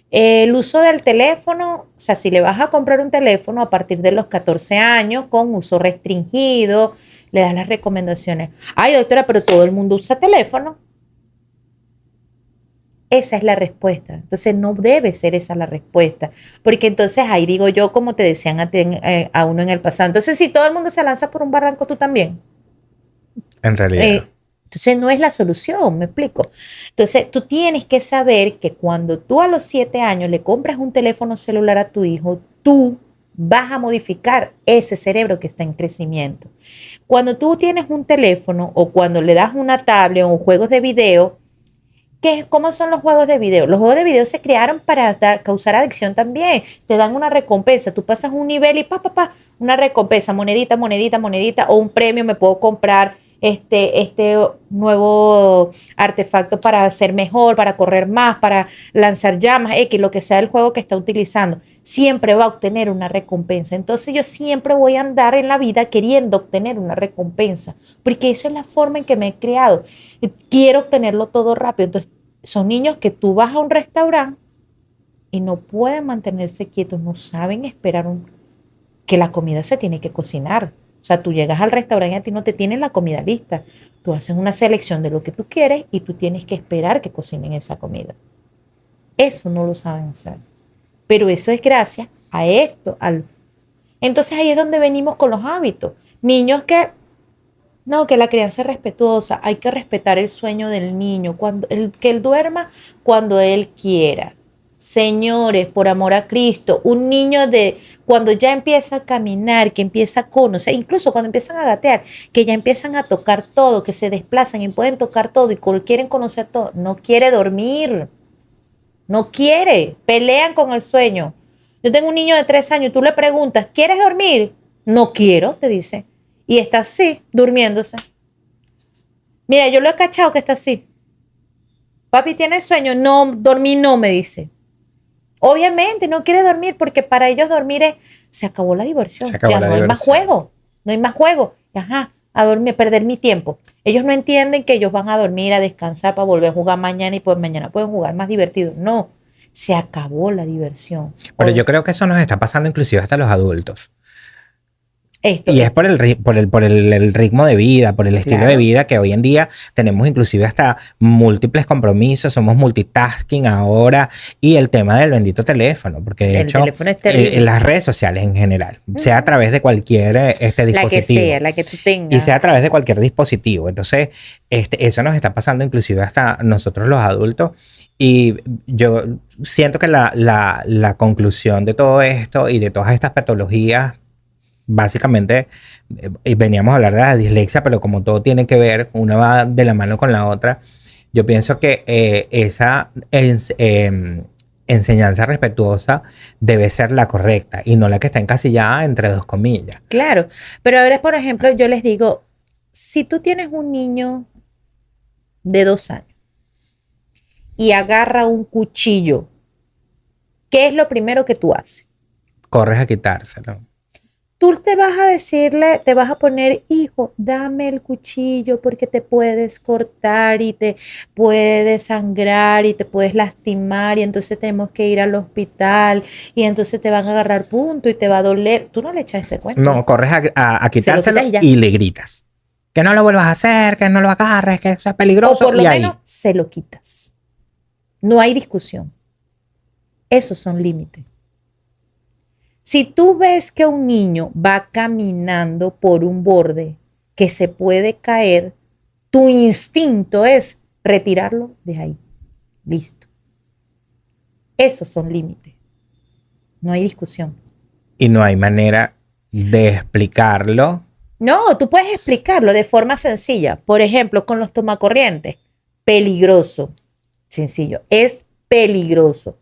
el uso del teléfono, o sea, si le vas a comprar un teléfono a partir de los 14 años con uso restringido, le das las recomendaciones. Ay, doctora, pero todo el mundo usa teléfono. Esa es la respuesta. Entonces no debe ser esa la respuesta. Porque entonces ahí digo yo, como te decían a uno en el pasado. Entonces si todo el mundo se lanza por un barranco, tú también. En realidad. Entonces no es la solución, me explico. Entonces tú tienes que saber que cuando tú a los 7 años le compras un teléfono celular a tu hijo, tú vas a modificar ese cerebro que está en crecimiento. Cuando tú tienes un teléfono o cuando le das una tablet o juegos de video, ¿cómo son los juegos de video? Los juegos de video se crearon para causar adicción también. Te dan una recompensa. Tú pasas un nivel y una recompensa, monedita, monedita, monedita, o un premio, me puedo comprar este nuevo artefacto para ser mejor, para correr más, para lanzar llamas, lo que sea el juego que está utilizando. Siempre va a obtener una recompensa. Entonces yo siempre voy a andar en la vida queriendo obtener una recompensa, porque eso es la forma en que me he creado. Quiero obtenerlo todo rápido. Entonces son niños que tú vas a un restaurante y no pueden mantenerse quietos, no saben esperar que la comida se tiene que cocinar. O sea, tú llegas al restaurante y a ti no te tienen la comida lista. Tú haces una selección de lo que tú quieres y tú tienes que esperar que cocinen esa comida. Eso no lo saben hacer. Pero eso es gracias a esto. Entonces ahí es donde venimos con los hábitos. Niños que la crianza es respetuosa. Hay que respetar el sueño del niño. Que él duerma cuando él quiera. Señores, por amor a Cristo, un niño cuando ya empieza a caminar, que empieza a conocer, incluso cuando empiezan a gatear, que ya empiezan a tocar todo, que se desplazan y pueden tocar todo y quieren conocer todo, no quiere dormir, no quiere, pelean con el sueño. Yo tengo un niño de 3 años, tú le preguntas, ¿quieres dormir? No quiero, te dice, y está así, durmiéndose. Mira, yo lo he cachado que está así. Papi, ¿tienes sueño? No, dormir no, me dice. Obviamente no quiere dormir porque para ellos dormir se acabó la diversión. Ya no hay más juego. No hay más juego. Ajá, a dormir, perder mi tiempo. Ellos no entienden que ellos van a dormir, a descansar para volver a jugar mañana y pues mañana pueden jugar más divertido. No, se acabó la diversión. Pero yo creo que eso nos está pasando inclusive hasta los adultos. Esto. Y es por el ritmo de vida, por el estilo de vida que hoy en día tenemos inclusive hasta múltiples compromisos, somos multitasking ahora y el tema del bendito teléfono, porque de hecho teléfono es terrible. En las redes sociales en general, sea a través de cualquier dispositivo. La que sea, la que tú tengas. Y sea a través de cualquier dispositivo. Entonces, eso nos está pasando inclusive hasta nosotros los adultos. Y yo siento que la conclusión de todo esto y de todas estas patologías básicamente, veníamos a hablar de la dislexia, pero como todo tiene que ver, una va de la mano con la otra, yo pienso que esa enseñanza respetuosa debe ser la correcta y no la que está encasillada entre 2 comillas. Claro, pero ahora, por ejemplo, yo les digo, si tú tienes un niño de 2 años y agarra un cuchillo, ¿qué es lo primero que tú haces? Corres a quitárselo. Tú te vas a decirle, te vas a poner, hijo, dame el cuchillo porque te puedes cortar y te puedes sangrar y te puedes lastimar y entonces tenemos que ir al hospital y entonces te van a agarrar punto y te va a doler. Tú no le echas ese cuento. No, corres a quitárselo y le gritas. Que no lo vuelvas a hacer, que no lo agarres, que eso es peligroso. O por lo menos se lo quitas. No hay discusión. Esos son límites. Si tú ves que un niño va caminando por un borde que se puede caer, tu instinto es retirarlo de ahí. Listo. Esos son límites. No hay discusión. Y no hay manera de explicarlo. No, tú puedes explicarlo de forma sencilla. Por ejemplo, con los tomacorrientes. Peligroso. Sencillo. Es peligroso.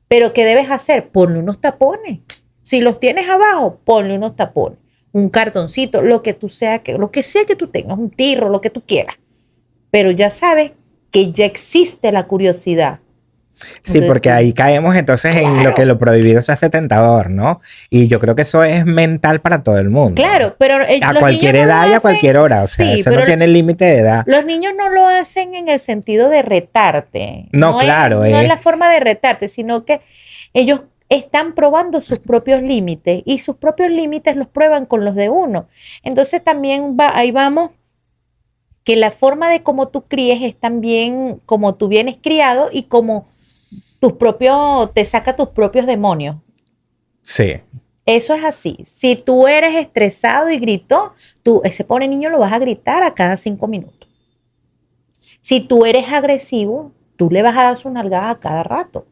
Pero ¿qué debes hacer? Ponle unos tapones. Si los tienes abajo, ponle unos tapones. Un cartoncito, lo que sea que tú tengas, un tirro, lo que tú quieras. Pero ya sabes que ya existe la curiosidad. Sí, Entonces, porque ahí caemos entonces en lo que lo prohibido se hace tentador, ¿no? Y yo creo que eso es mental para todo el mundo. claro, pero A los cualquier niños no edad lo y a hacen, cualquier hora. O sea, sí, eso pero no tiene límite de edad. los niños no lo hacen en el sentido de retarte. No, claro, no es la forma de retarte, sino que ellos están probando sus propios límites y sus propios límites los prueban con los de uno. Entonces también ahí vamos, que la forma de cómo tú críes es también como tú vienes criado y como te saca tus propios demonios. Sí. Eso es así. Si tú eres estresado y gritón, ese pobre niño lo vas a gritar a cada 5 minutos. Si tú eres agresivo, tú le vas a dar su nalgada a cada rato.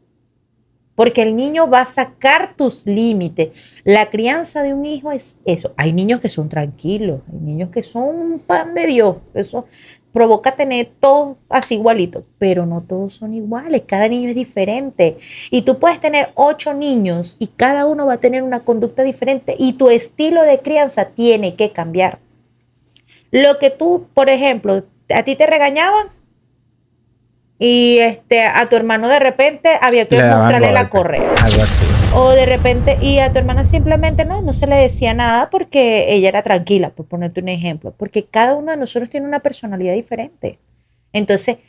Porque el niño va a sacar tus límites. La crianza de un hijo es eso. Hay niños que son tranquilos, hay niños que son un pan de Dios. Eso provoca tener todo así igualito, pero no todos son iguales. Cada niño es diferente. Y tú puedes tener 8 niños y cada uno va a tener una conducta diferente y tu estilo de crianza tiene que cambiar. Lo que tú, por ejemplo, a ti te regañaban, y a tu hermano de repente había que mostrarle la correa. Algo así. O de repente, y a tu hermana simplemente no se le decía nada porque ella era tranquila, por ponerte un ejemplo. Porque cada uno de nosotros tiene una personalidad diferente. Entonces,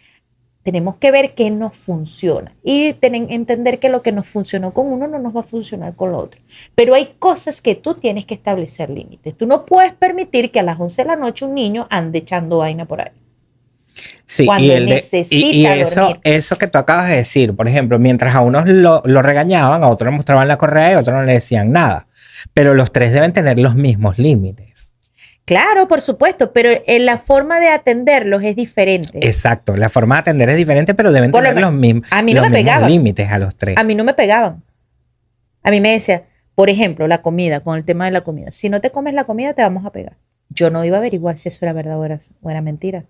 tenemos que ver qué nos funciona y entender que lo que nos funcionó con uno no nos va a funcionar con lo otro. Pero hay cosas que tú tienes que establecer límites. Tú no puedes permitir que a las 11 de la noche un niño ande echando vaina por ahí. Sí, Cuando necesita dormir. Eso que tú acabas de decir, por ejemplo, mientras a unos lo regañaban, a otros le mostraban la correa y a otros no le decían nada. Pero los tres deben tener los mismos límites. Claro, por supuesto, pero la forma de atenderlos es diferente. Exacto, la forma de atender es diferente, pero deben tener los mismos, a mí no los me mismos pegaban. límites a los tres. A mí no me pegaban. A mí me decía, por ejemplo, la comida, con el tema de la comida. Si no te comes la comida, te vamos a pegar. Yo no iba a averiguar si eso era verdad o era mentira.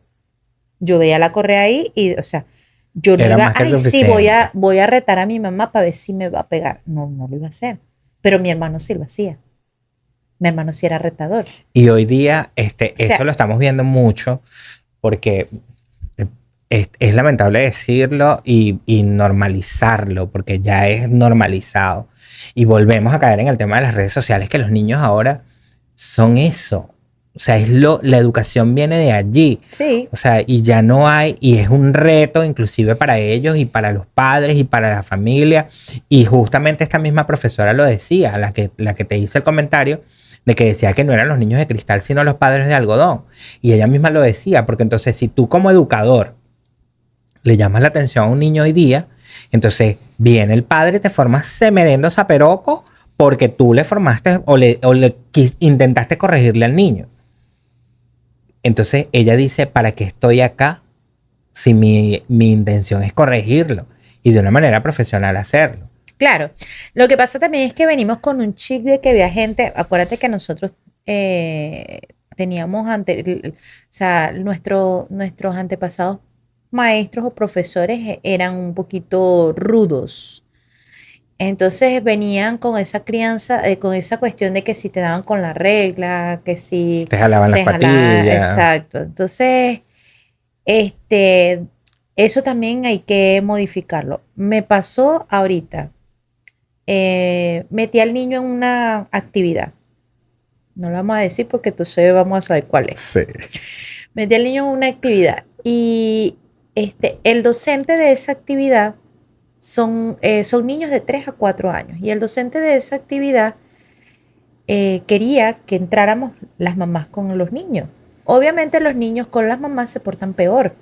Yo veía la correa ahí y, o sea, yo no Era iba, más que ay, sí, suficiente. voy a retar a mi mamá para ver si me va a pegar. No, no lo iba a hacer. Pero mi hermano sí lo hacía. Mi hermano sí era retador. Y hoy día, O sea, eso lo estamos viendo mucho porque es lamentable decirlo y normalizarlo, porque ya es normalizado. Y volvemos a caer en el tema de las redes sociales, que los niños ahora son eso. O sea, la educación viene de allí. Sí. O sea, y ya no hay, y es un reto inclusive para ellos y para los padres y para la familia. Y justamente esta misma profesora lo decía, la que te hice el comentario, de que decía que no eran los niños de cristal, sino los padres de algodón. Y ella misma lo decía, porque entonces si tú como educador le llamas la atención a un niño hoy día, entonces viene el padre y te formas semerendo zaperoco porque tú le formaste intentaste corregirle al niño. Entonces ella dice, ¿para qué estoy acá si mi intención es corregirlo? Y de una manera profesional hacerlo. Claro. Lo que pasa también es que venimos con un chip de que había gente, acuérdate que nosotros teníamos o sea, nuestros antepasados maestros o profesores eran un poquito rudos. Entonces venían con esa crianza, con esa cuestión de que si te daban con la regla, que si Te jalaban las patillas. exacto. Entonces, eso también hay que modificarlo. Me pasó ahorita. Metí al niño en una actividad. No lo vamos a decir porque entonces vamos a saber cuál es. Sí. Metí al niño en una actividad y el docente de esa actividad son niños de 3 a 4 años y el docente de esa actividad quería que entráramos las mamás con los niños. Obviamente los niños con las mamás se portan peor.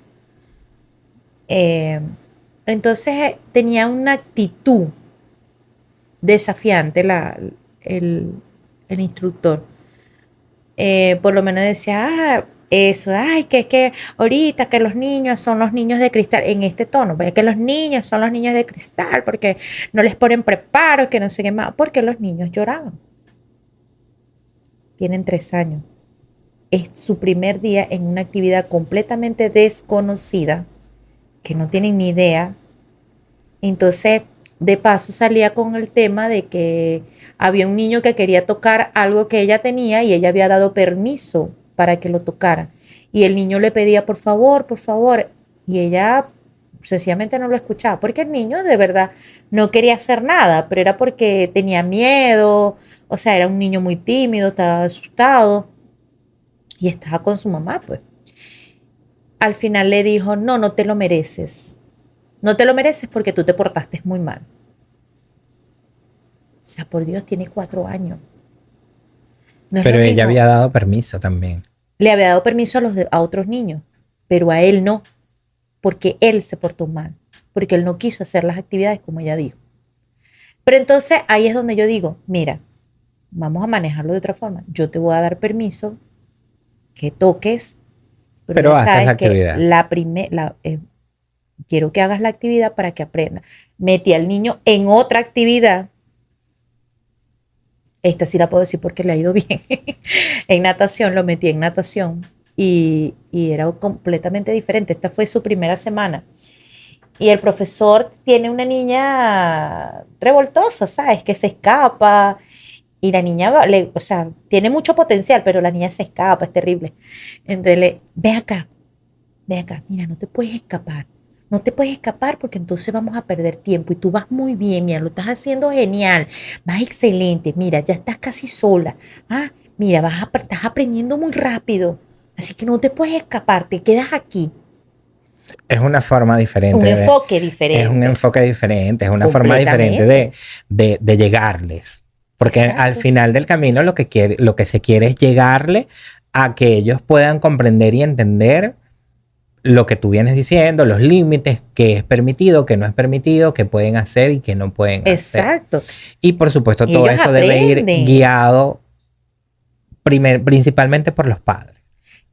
Entonces tenía una actitud desafiante el instructor. por lo menos decía, eso, ay, que es que ahorita que los niños son los niños de cristal, en este tono, pues, que los niños son los niños de cristal porque no les ponen preparo, que no sé qué más, porque los niños lloraban. Tienen 3 años. Es su primer día en una actividad completamente desconocida, que no tienen ni idea. Entonces, de paso salía con el tema de que había un niño que quería tocar algo que ella tenía y ella había dado permiso para que lo tocara. Y el niño le pedía, por favor, y ella sencillamente no lo escuchaba, porque el niño de verdad no quería hacer nada, pero era porque tenía miedo, o sea, era un niño muy tímido, estaba asustado y estaba con su mamá, pues. Al final le dijo, no, no te lo mereces. No te lo mereces porque tú te portaste muy mal. O sea, por Dios, tiene 4 años. No es Pero lo ella mismo. había dado permiso también. Le había dado permiso a otros niños, pero a él no, porque él se portó mal, porque él no quiso hacer las actividades como ella dijo. Pero entonces ahí es donde yo digo, mira, vamos a manejarlo de otra forma. Yo te voy a dar permiso que toques, pero Pero ya haces la sabes que actividad. quiero que hagas la actividad para que aprenda. Metí al niño en otra actividad. Esta sí la puedo decir porque le ha ido bien. En natación, lo metí en natación y era completamente diferente. Esta fue su primera semana. Y el profesor tiene una niña revoltosa, ¿sabes? Que se escapa. Y la niña, o sea, tiene mucho potencial, pero la niña se escapa, es terrible. Entonces, ve acá, mira, no te puedes escapar. No te puedes escapar porque entonces vamos a perder tiempo. Y tú vas muy bien, mira, lo estás haciendo genial. Vas excelente, mira, ya estás casi sola. Mira, estás aprendiendo muy rápido. Así que no te puedes escapar, te quedas aquí. Es una forma diferente. Un enfoque Es un diferente. enfoque diferente, es una forma diferente de llegarles. Porque al Exacto. final del camino lo que se quiere es llegarle a que ellos puedan comprender y entender lo que tú vienes diciendo, los límites, qué es permitido, qué no es permitido, qué pueden hacer y qué no pueden hacer. Exacto. Y por supuesto, Y todo ellos esto debe ir aprenden. guiado principalmente por los padres.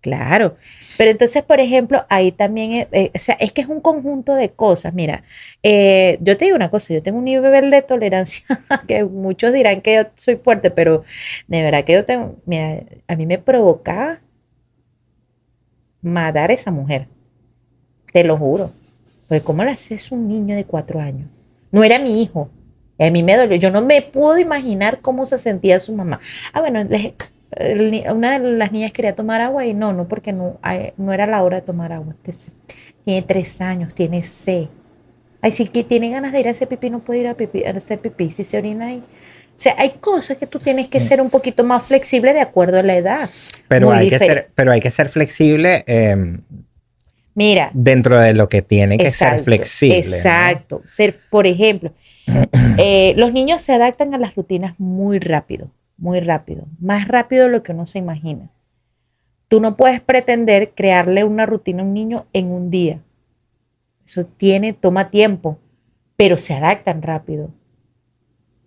Claro, pero entonces, por ejemplo, ahí también, o sea, es que es un conjunto de cosas. Mira, yo te digo una cosa, yo tengo un nivel de tolerancia que muchos dirán que yo soy fuerte, pero de verdad que yo tengo, mira, a mí me provoca matar a esa mujer, te lo juro. Pues, ¿cómo le haces un niño de 4 años? No era mi hijo, a mí me dolió, yo no me puedo imaginar cómo se sentía su mamá. Bueno, una de las niñas quería tomar agua y no, porque no era la hora de tomar agua. Tiene 3 años, tiene sed. Ay, si que tiene ganas de ir a hacer pipí, no puede ir a hacer pipí. Si se orina ahí. O sea, hay cosas que tú tienes que ser un poquito más flexible de acuerdo a la edad. Pero Muy hay que diferente. ser flexible Mira, dentro de lo que tiene que ser exacto, flexible. exacto. Por ejemplo, los niños se adaptan a las rutinas muy rápido, más rápido de lo que uno se imagina. Tú no puedes pretender crearle una rutina a un niño en un día. Eso toma tiempo, pero se adaptan rápido.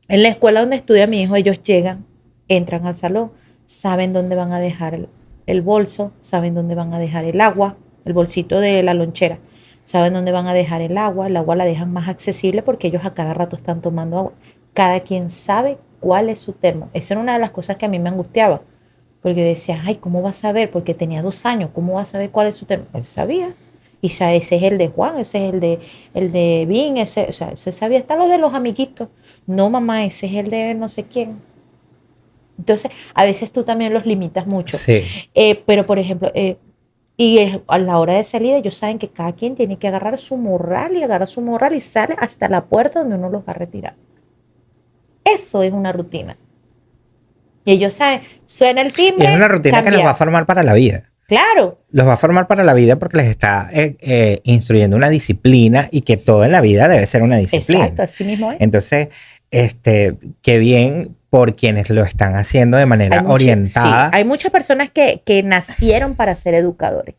En la escuela donde estudia mi hijo, ellos llegan, entran al salón, saben dónde van a dejar el bolso, saben dónde van a dejar el agua, el bolsito de la lonchera, saben dónde van a dejar el agua la dejan más accesible porque ellos a cada rato están tomando agua. Cada quien sabe cuál es su termo. Esa era una de las cosas que a mí me angustiaba, porque decía, ay, ¿cómo va a saber? Porque tenía 2 años, ¿cómo va a saber cuál es su termo? Él sabía. Y ese es el de Juan, ese es el de Vin, o sea, ese sabía hasta los de los amiguitos. No, mamá, ese es el de no sé quién. Entonces, a veces tú también los limitas mucho. Sí. Pero, por ejemplo, a la hora de salida, ellos saben que cada quien tiene que agarrar su morral y sale hasta la puerta donde uno los va a retirar. Eso es una rutina. Y ellos saben, suena el timbre. Y es una rutina que los va a formar para la vida. Claro. Los va a formar para la vida porque les está instruyendo una disciplina y que todo en la vida debe ser una disciplina. Exacto, así mismo es. Entonces, qué bien por quienes lo están haciendo de manera orientada. Sí, hay muchas personas que nacieron para ser educadores.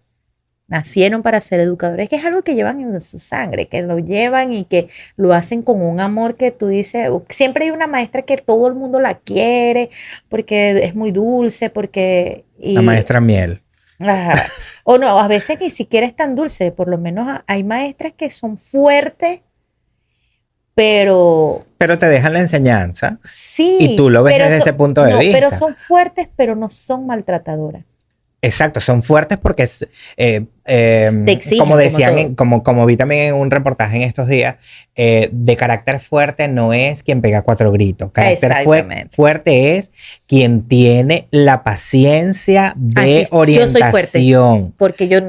Nacieron para ser educadores, que es algo que llevan en su sangre, que lo llevan y que lo hacen con un amor que tú dices, siempre hay una maestra que todo el mundo la quiere porque es muy dulce, porque... La maestra Miel. Ajá. O no, a veces ni siquiera es tan dulce, por lo menos hay maestras que son fuertes, pero Pero te dejan la enseñanza sí, y tú lo ves pero desde ese punto de no, vista. pero son fuertes, pero no son maltratadoras. Exacto, son fuertes porque Te exigen, como como decían, todo. como vi también en un reportaje en estos días, de carácter fuerte no es quien pega cuatro gritos. Carácter Exactamente. fuerte es quien tiene la paciencia de Así, yo soy fuerte, orientación. porque yo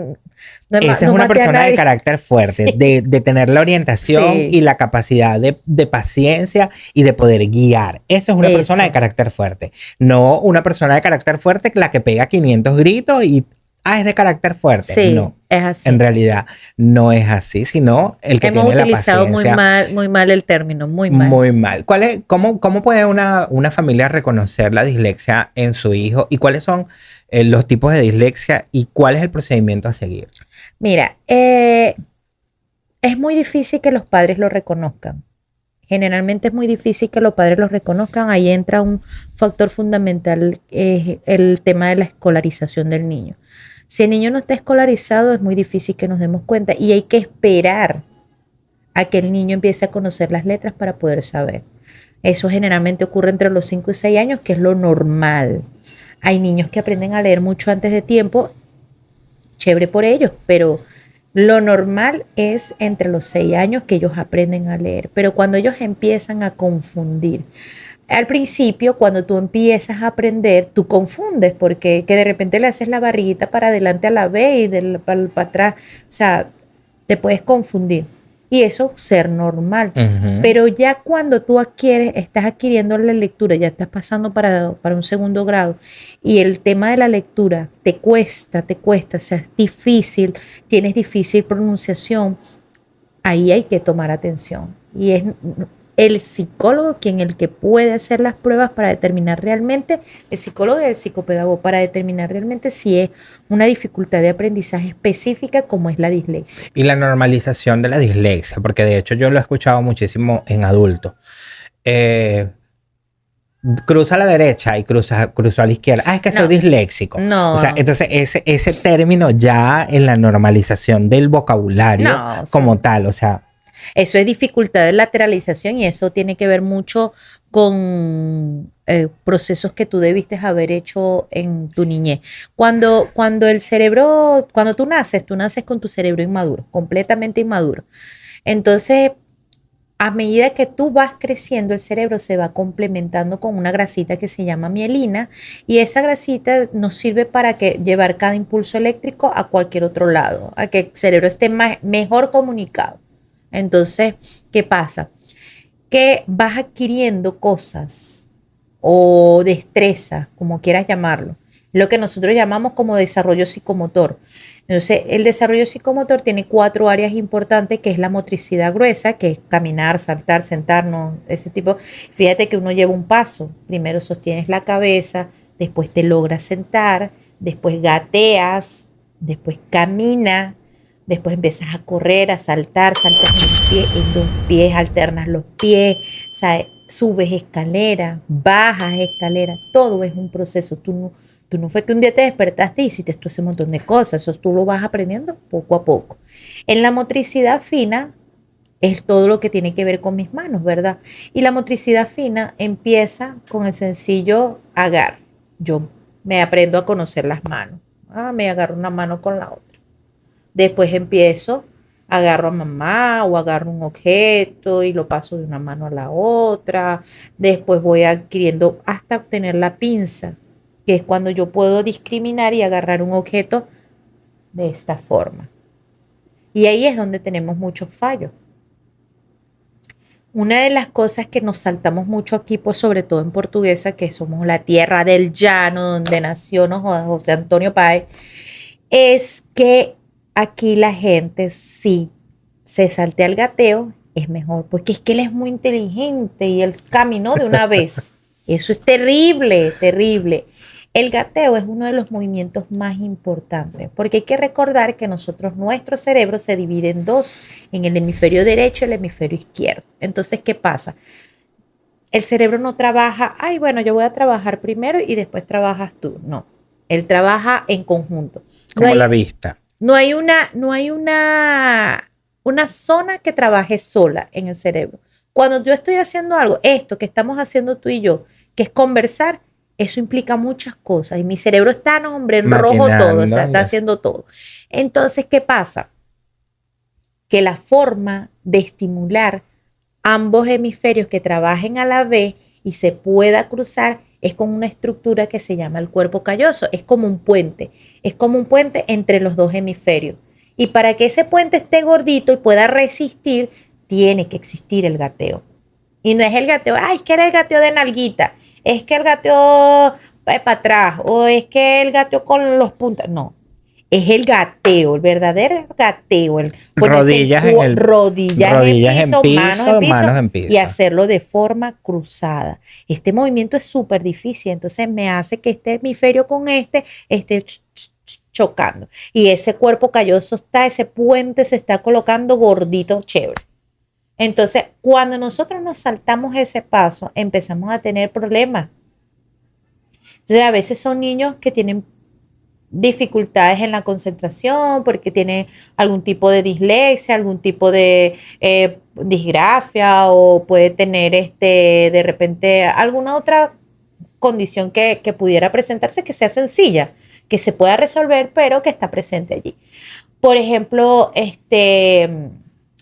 no, Esa es no una maté a persona de nadie. carácter fuerte, Sí, de tener la orientación sí, y la capacidad de paciencia y de poder guiar. Eso es una persona de eso. carácter fuerte. No una persona de carácter fuerte la que pega 500 gritos y, es de carácter fuerte. Sí, No, es así. en realidad no es así, sino el que Hemos tiene la utilizado paciencia muy mal el término, muy mal. muy mal. ¿Cómo puede una familia reconocer la dislexia en su hijo? ¿Y cuáles son los tipos de dislexia y cuál es el procedimiento a seguir? Mira, es muy difícil que los padres lo reconozcan. Generalmente es muy difícil que los padres lo reconozcan. Ahí entra un factor fundamental, el tema de la escolarización del niño. Si el niño no está escolarizado, es muy difícil que nos demos cuenta y hay que esperar a que el niño empiece a conocer las letras para poder saber. Eso generalmente ocurre entre los 5 y 6 años, que es lo normal. Hay niños que aprenden a leer mucho antes de tiempo, chévere por ellos, pero lo normal es entre los 6 años que ellos aprenden a leer. Pero cuando ellos empiezan a confundir, al principio, cuando tú empiezas a aprender, tú confundes porque que de repente le haces la barriguita para adelante a la B y para atrás. O sea, te puedes confundir. Y eso ser normal. Ujú. Pero ya cuando tú estás adquiriendo la lectura, ya estás pasando para un segundo grado y el tema de la lectura te cuesta, o sea, es difícil, tienes difícil pronunciación, ahí hay que tomar atención. Y es el psicólogo el que puede hacer las pruebas para determinar realmente, el psicólogo y el psicopedagogo, para determinar realmente si es una dificultad de aprendizaje específica como es la dislexia. Y la normalización de la dislexia, porque de hecho yo lo he escuchado muchísimo en adultos. Cruza a la derecha y cruzó a la izquierda. Es que soy No, disléxico. no, O sea, entonces ese término ya en la normalización del vocabulario no, o sea, como tal, o sea, eso es dificultad de lateralización y eso tiene que ver mucho con procesos que tú debiste haber hecho en tu niñez. Cuando el cerebro, cuando tú naces con tu cerebro inmaduro, completamente inmaduro. Entonces, a medida que tú vas creciendo, el cerebro se va complementando con una grasita que se llama mielina y esa grasita nos sirve para llevar cada impulso eléctrico a cualquier otro lado, a que el cerebro esté mejor comunicado. Entonces, ¿qué pasa? Que vas adquiriendo cosas o destrezas, como quieras llamarlo, lo que nosotros llamamos como desarrollo psicomotor. Entonces, el desarrollo psicomotor tiene 4 áreas importantes, que es la motricidad gruesa, que es caminar, saltar, sentarnos, ese tipo. Fíjate que uno lleva un paso. Primero sostienes la cabeza, después te logras sentar, después gateas, después camina, después empiezas a correr, a saltar, saltas en 2 pies, alternas los pies, o sea, subes escalera, bajas escalera, todo es un proceso. Tú no fue que un día te despertaste y hiciste todo ese montón de cosas, eso tú lo vas aprendiendo poco a poco. En la motricidad fina es todo lo que tiene que ver con mis manos, ¿verdad? Y la motricidad fina empieza con el sencillo agarre. Yo me aprendo a conocer las manos. Me agarro una mano con la otra. Después agarro a mamá o agarro un objeto y lo paso de una mano a la otra. Después voy adquiriendo hasta obtener la pinza, que es cuando yo puedo discriminar y agarrar un objeto de esta forma. Y ahí es donde tenemos muchos fallos. Una de las cosas que nos saltamos mucho aquí, pues sobre todo en Portuguesa, que somos la tierra del llano, donde nació José Antonio Páez, es que aquí la gente sí se saltea el gateo, es mejor, porque es que él es muy inteligente y él caminó de una vez. Eso es terrible, terrible. El gateo es uno de los movimientos más importantes, porque hay que recordar que nuestro cerebro se divide en dos, en el hemisferio derecho y el hemisferio izquierdo. Entonces, ¿qué pasa? El cerebro no trabaja, ay, bueno, yo voy a trabajar primero y después trabajas tú. No, él trabaja en conjunto. Como la vista. No hay una zona que trabaje sola en el cerebro. Cuando yo estoy haciendo algo, esto que estamos haciendo tú y yo, que es conversar, eso implica muchas cosas. Y mi cerebro está, no, hombre, en rojo todo, o sea, está haciendo todo. Entonces, ¿qué pasa? Que la forma de estimular ambos hemisferios que trabajen a la vez y se pueda cruzar es con una estructura que se llama el cuerpo calloso. Es como un puente entre los dos hemisferios. Y para que ese puente esté gordito y pueda resistir, tiene que existir el gateo. Y no es el gateo, ay, es que era el gateo de nalguita, es que el gateo para atrás, o es que el gateo con los puntas. No, es el gateo, el verdadero gateo. Rodillas en piso, manos en piso. Y hacerlo de forma cruzada. Este movimiento es súper difícil, entonces me hace que este hemisferio con este esté chocando. Y ese cuerpo calloso ese puente se está colocando gordito, chévere. Entonces, cuando nosotros nos saltamos ese paso, empezamos a tener problemas. Entonces, a veces son niños que tienen dificultades en la concentración porque tienen algún tipo de dislexia, algún tipo de disgrafia, o puede tener de repente alguna otra condición que pudiera presentarse que sea sencilla, que se pueda resolver, pero que está presente allí. Por ejemplo,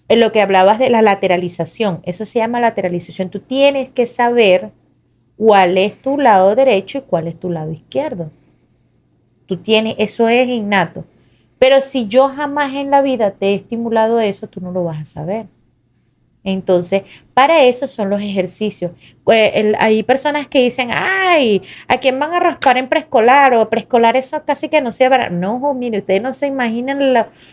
en lo que hablabas de la lateralización, eso se llama lateralización. Tú tienes que saber cuál es tu lado derecho y cuál es tu lado izquierdo. Eso es innato. Pero si yo jamás en la vida te he estimulado eso, tú no lo vas a saber. Entonces, para eso son los ejercicios. Hay personas que dicen, ay, ¿a quién van a raspar en preescolar? O preescolar, eso casi que no se va. No, mire, ustedes no se imaginan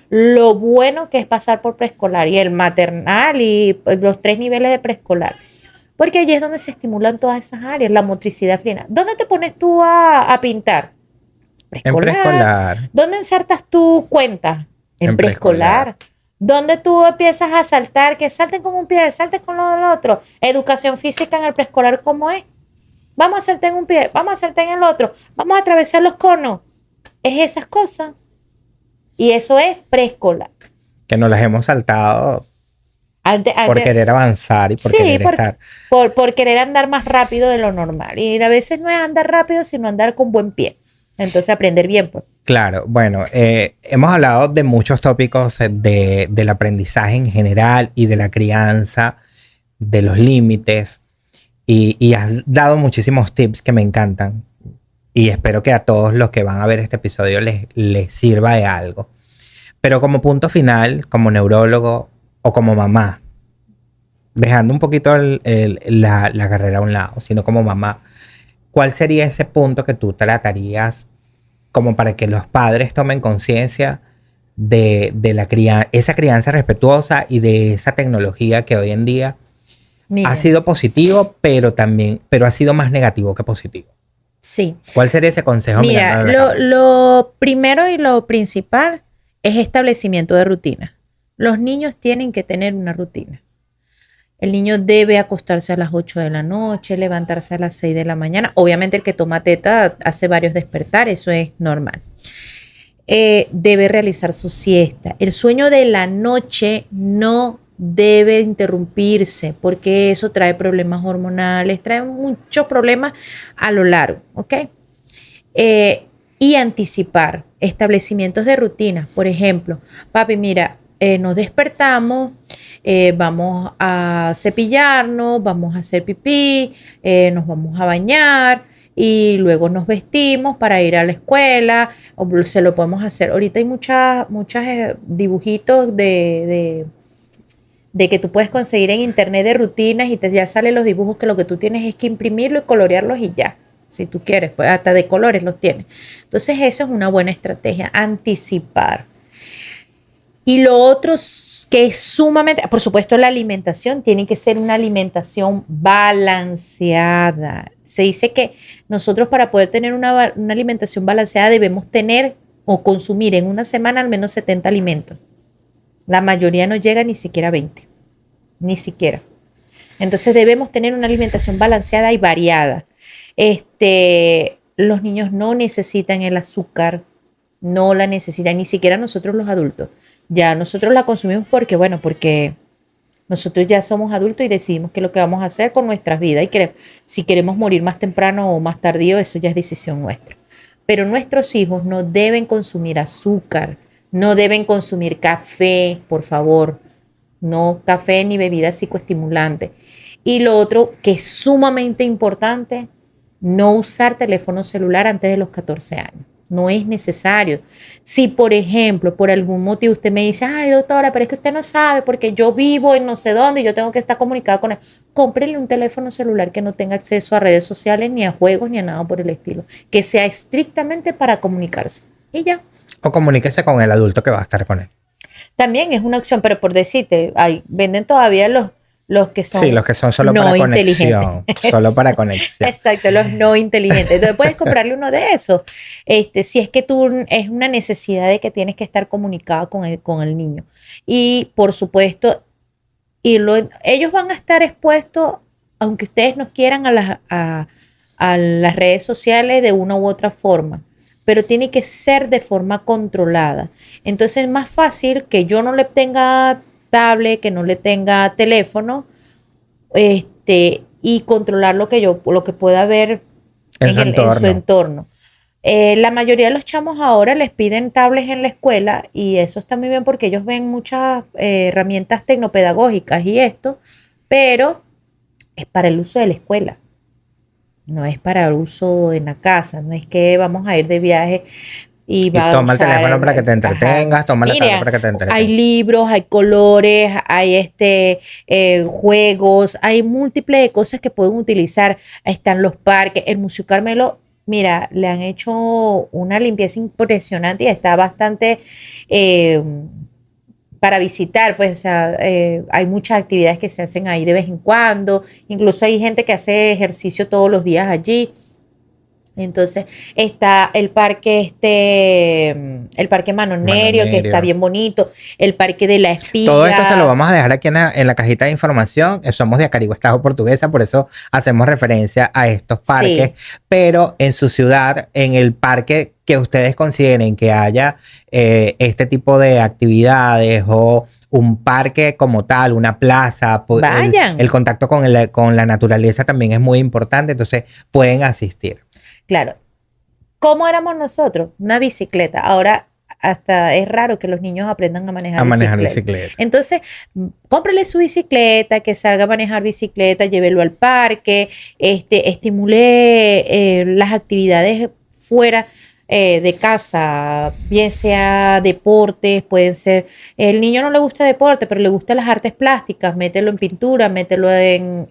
lo bueno que es pasar por preescolar y el maternal y pues, los 3 niveles de preescolar. Porque allí es donde se estimulan todas esas áreas, la motricidad fina. ¿Dónde te pones tú a pintar? Preescolar. En preescolar. ¿Dónde ensartas tu cuenta? En preescolar. ¿Dónde tú empiezas a saltar? Que salten con un pie, salten con lo del otro. Educación física en el preescolar, ¿cómo es? Vamos a saltar en un pie, vamos a saltar en el otro, vamos a atravesar los conos. Es esas cosas. Y eso es preescolar. Que nos las hemos saltado por querer avanzar y por querer estar. Por querer andar más rápido de lo normal. Y a veces no es andar rápido, sino andar con buen pie. Entonces aprender bien, pues. Claro, bueno, hemos hablado de muchos tópicos del aprendizaje en general y de la crianza, de los límites, y has dado muchísimos tips que me encantan, y espero que a todos los que van a ver este episodio les sirva de algo. Pero como punto final, como neurólogo o como mamá, dejando un poquito la carrera a un lado, sino como mamá, ¿cuál sería ese punto que tú tratarías como para que los padres tomen conciencia de esa crianza respetuosa y de esa tecnología que hoy en día ha sido positivo, pero ha sido más negativo que positivo? Sí. ¿Cuál sería ese consejo? Mira, lo primero y lo principal es establecimiento de rutina. Los niños tienen que tener una rutina. El niño debe acostarse a las 8 de la noche, levantarse a las 6 de la mañana. Obviamente el que toma teta hace varios despertares, eso es normal. Debe realizar su siesta. El sueño de la noche no debe interrumpirse porque eso trae problemas hormonales, trae muchos problemas a lo largo, ¿ok? Y anticipar establecimientos de rutinas. Por ejemplo, papi, mira, nos despertamos, vamos a cepillarnos, vamos a hacer pipí, nos vamos a bañar y luego nos vestimos para ir a la escuela, o se lo podemos hacer. Ahorita hay muchas dibujitos de que tú puedes conseguir en internet de rutinas y ya salen los dibujos que lo que tú tienes es que imprimirlo y colorearlos y ya. Si tú quieres, pues hasta de colores los tienes. Entonces eso es una buena estrategia, anticipar. Y lo otro que es sumamente, por supuesto, la alimentación tiene que ser una alimentación balanceada. Se dice que nosotros para poder tener una alimentación balanceada debemos tener o consumir en una semana al menos 70 alimentos. La mayoría no llega ni siquiera a 20, ni siquiera. Entonces debemos tener una alimentación balanceada y variada. Los niños no necesitan el azúcar, no la necesitan, ni siquiera nosotros los adultos. Ya nosotros la consumimos porque nosotros ya somos adultos y decidimos qué es lo que vamos a hacer con nuestras vidas. Y si queremos morir más temprano o más tardío, eso ya es decisión nuestra. Pero nuestros hijos no deben consumir azúcar, no deben consumir café, por favor. No café ni bebidas psicoestimulantes. Y lo otro que es sumamente importante, no usar teléfono celular antes de los 14 años. No es necesario. Si, por ejemplo, por algún motivo usted me dice, ay, doctora, pero es que usted no sabe porque yo vivo en no sé dónde y yo tengo que estar comunicada con él. Cómprele un teléfono celular que no tenga acceso a redes sociales, ni a juegos, ni a nada por el estilo. Que sea estrictamente para comunicarse. Y ya. O comuníquese con el adulto que va a estar con él. También es una opción, pero por decirte, venden todavía los que son, sí, los que son solo no para conexión. Solo para conexión. Exacto, los no inteligentes. Entonces puedes comprarle uno de esos. Si es que es una necesidad de que tienes que estar comunicado con el niño. Y por supuesto, ellos van a estar expuestos, aunque ustedes no quieran, a las redes sociales de una u otra forma. Pero tiene que ser de forma controlada. Entonces es más fácil que yo no le tenga tablet, que no le tenga teléfono, y controlar lo que pueda ver en su entorno. La mayoría de los chamos ahora les piden tablets en la escuela y eso está muy bien porque ellos ven muchas herramientas tecnopedagógicas y esto, pero es para el uso de la escuela. No es para el uso en la casa, no es que vamos a ir de viaje y toma el teléfono para que te entretengas, toma la tablet para que te entretengas. Hay libros, hay colores, hay juegos, hay múltiples cosas que pueden utilizar. Están los parques, el Museo Carmelo, mira, le han hecho una limpieza impresionante y está bastante para visitar, pues, o sea, hay muchas actividades que se hacen ahí de vez en cuando, incluso hay gente que hace ejercicio todos los días allí. Entonces está el parque Manonerio, que está bien bonito, el parque de la Espiga. Todo esto se lo vamos a dejar aquí en la cajita de información. Somos de Acarigua, Estado Portuguesa, por eso hacemos referencia a estos parques. Sí. Pero en su ciudad, en el parque que ustedes consideren que haya este tipo de actividades o un parque como tal, una plaza, vayan. El contacto con la naturaleza también es muy importante, entonces pueden asistir. Claro. ¿Cómo éramos nosotros? Una bicicleta. Ahora hasta es raro que los niños aprendan a manejar bicicleta. Entonces, cómprele su bicicleta, que salga a manejar bicicleta, llévelo al parque, estimule las actividades fuera de casa, bien sea deportes, pueden ser, el niño no le gusta deporte, pero le gustan las artes plásticas, mételo en pintura, mételo en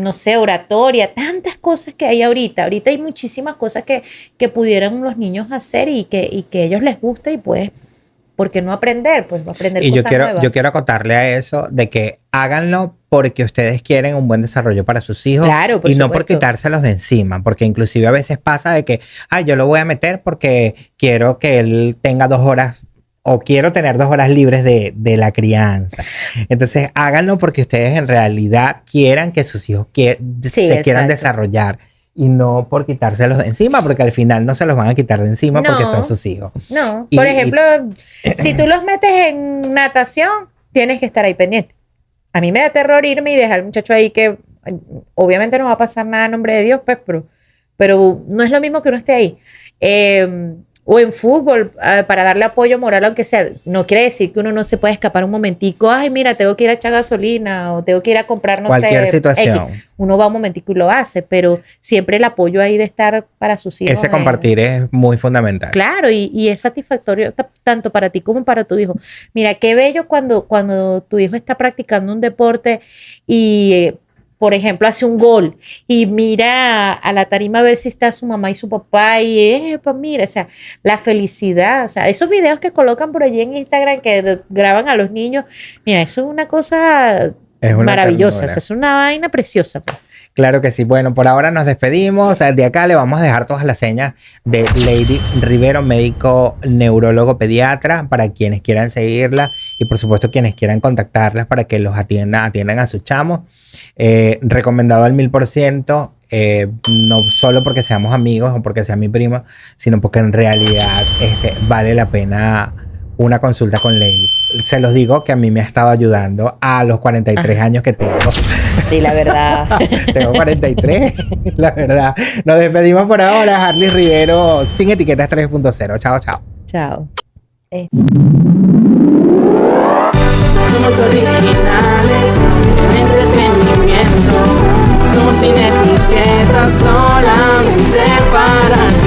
no sé, oratoria, tantas cosas que hay ahorita. Ahorita hay muchísimas cosas que pudieran los niños hacer y que ellos les gusta y pues, ¿por qué no aprender? Pues aprender cosas nuevas. Yo quiero acotarle a eso de que háganlo porque ustedes quieren un buen desarrollo para sus hijos, claro, y no por quitárselos de encima, porque inclusive a veces pasa de que, yo lo voy a meter porque quiero que él tenga 2 horas o quiero tener 2 horas libres de la crianza. Entonces háganlo porque ustedes en realidad quieran que sus hijos se quieran desarrollar y no por quitárselos de encima, porque al final no se los van a quitar de encima porque son sus hijos. No, por ejemplo, si tú los metes en natación, tienes que estar ahí pendiente. A mí me da terror irme y dejar al muchacho ahí que obviamente no va a pasar nada a nombre de Dios, pues, pero no es lo mismo que uno esté ahí. O en fútbol, para darle apoyo moral, aunque sea. No quiere decir que uno no se puede escapar un momentico. Ay, mira, tengo que ir a echar gasolina o tengo que ir a comprar, cualquier situación. Uno va un momentico y lo hace, pero siempre el apoyo ahí de estar para sus hijos. Ese compartir es muy fundamental. Claro, y es satisfactorio tanto para ti como para tu hijo. Mira, qué bello cuando tu hijo está practicando un deporte y por ejemplo, hace un gol y mira a la tarima a ver si está su mamá y su papá y, pues mira, o sea, la felicidad, o sea, esos videos que colocan por allí en Instagram que graban a los niños, mira, eso es una cosa Es una maravillosa, ternura. o sea, es una vaina preciosa, pues. Claro que sí. Bueno, por ahora nos despedimos. O sea, de acá le vamos a dejar todas las señas de Lady Rivero, médico neurólogo pediatra, para quienes quieran seguirla y por supuesto quienes quieran contactarlas para que los atiendan a sus chamos. Recomendado al 1000%, no solo porque seamos amigos o porque sea mi primo, sino porque en realidad vale la pena una consulta con Lady. Se los digo que a mí me ha estado ayudando a los 43 años que tengo. Sí, la verdad. Tengo 43, la verdad. Nos despedimos por ahora. Harley Rivero, sin etiquetas 3.0. Chao, chao. Chao. Somos originales en entretenimiento. Somos sin etiquetas, solamente para ti.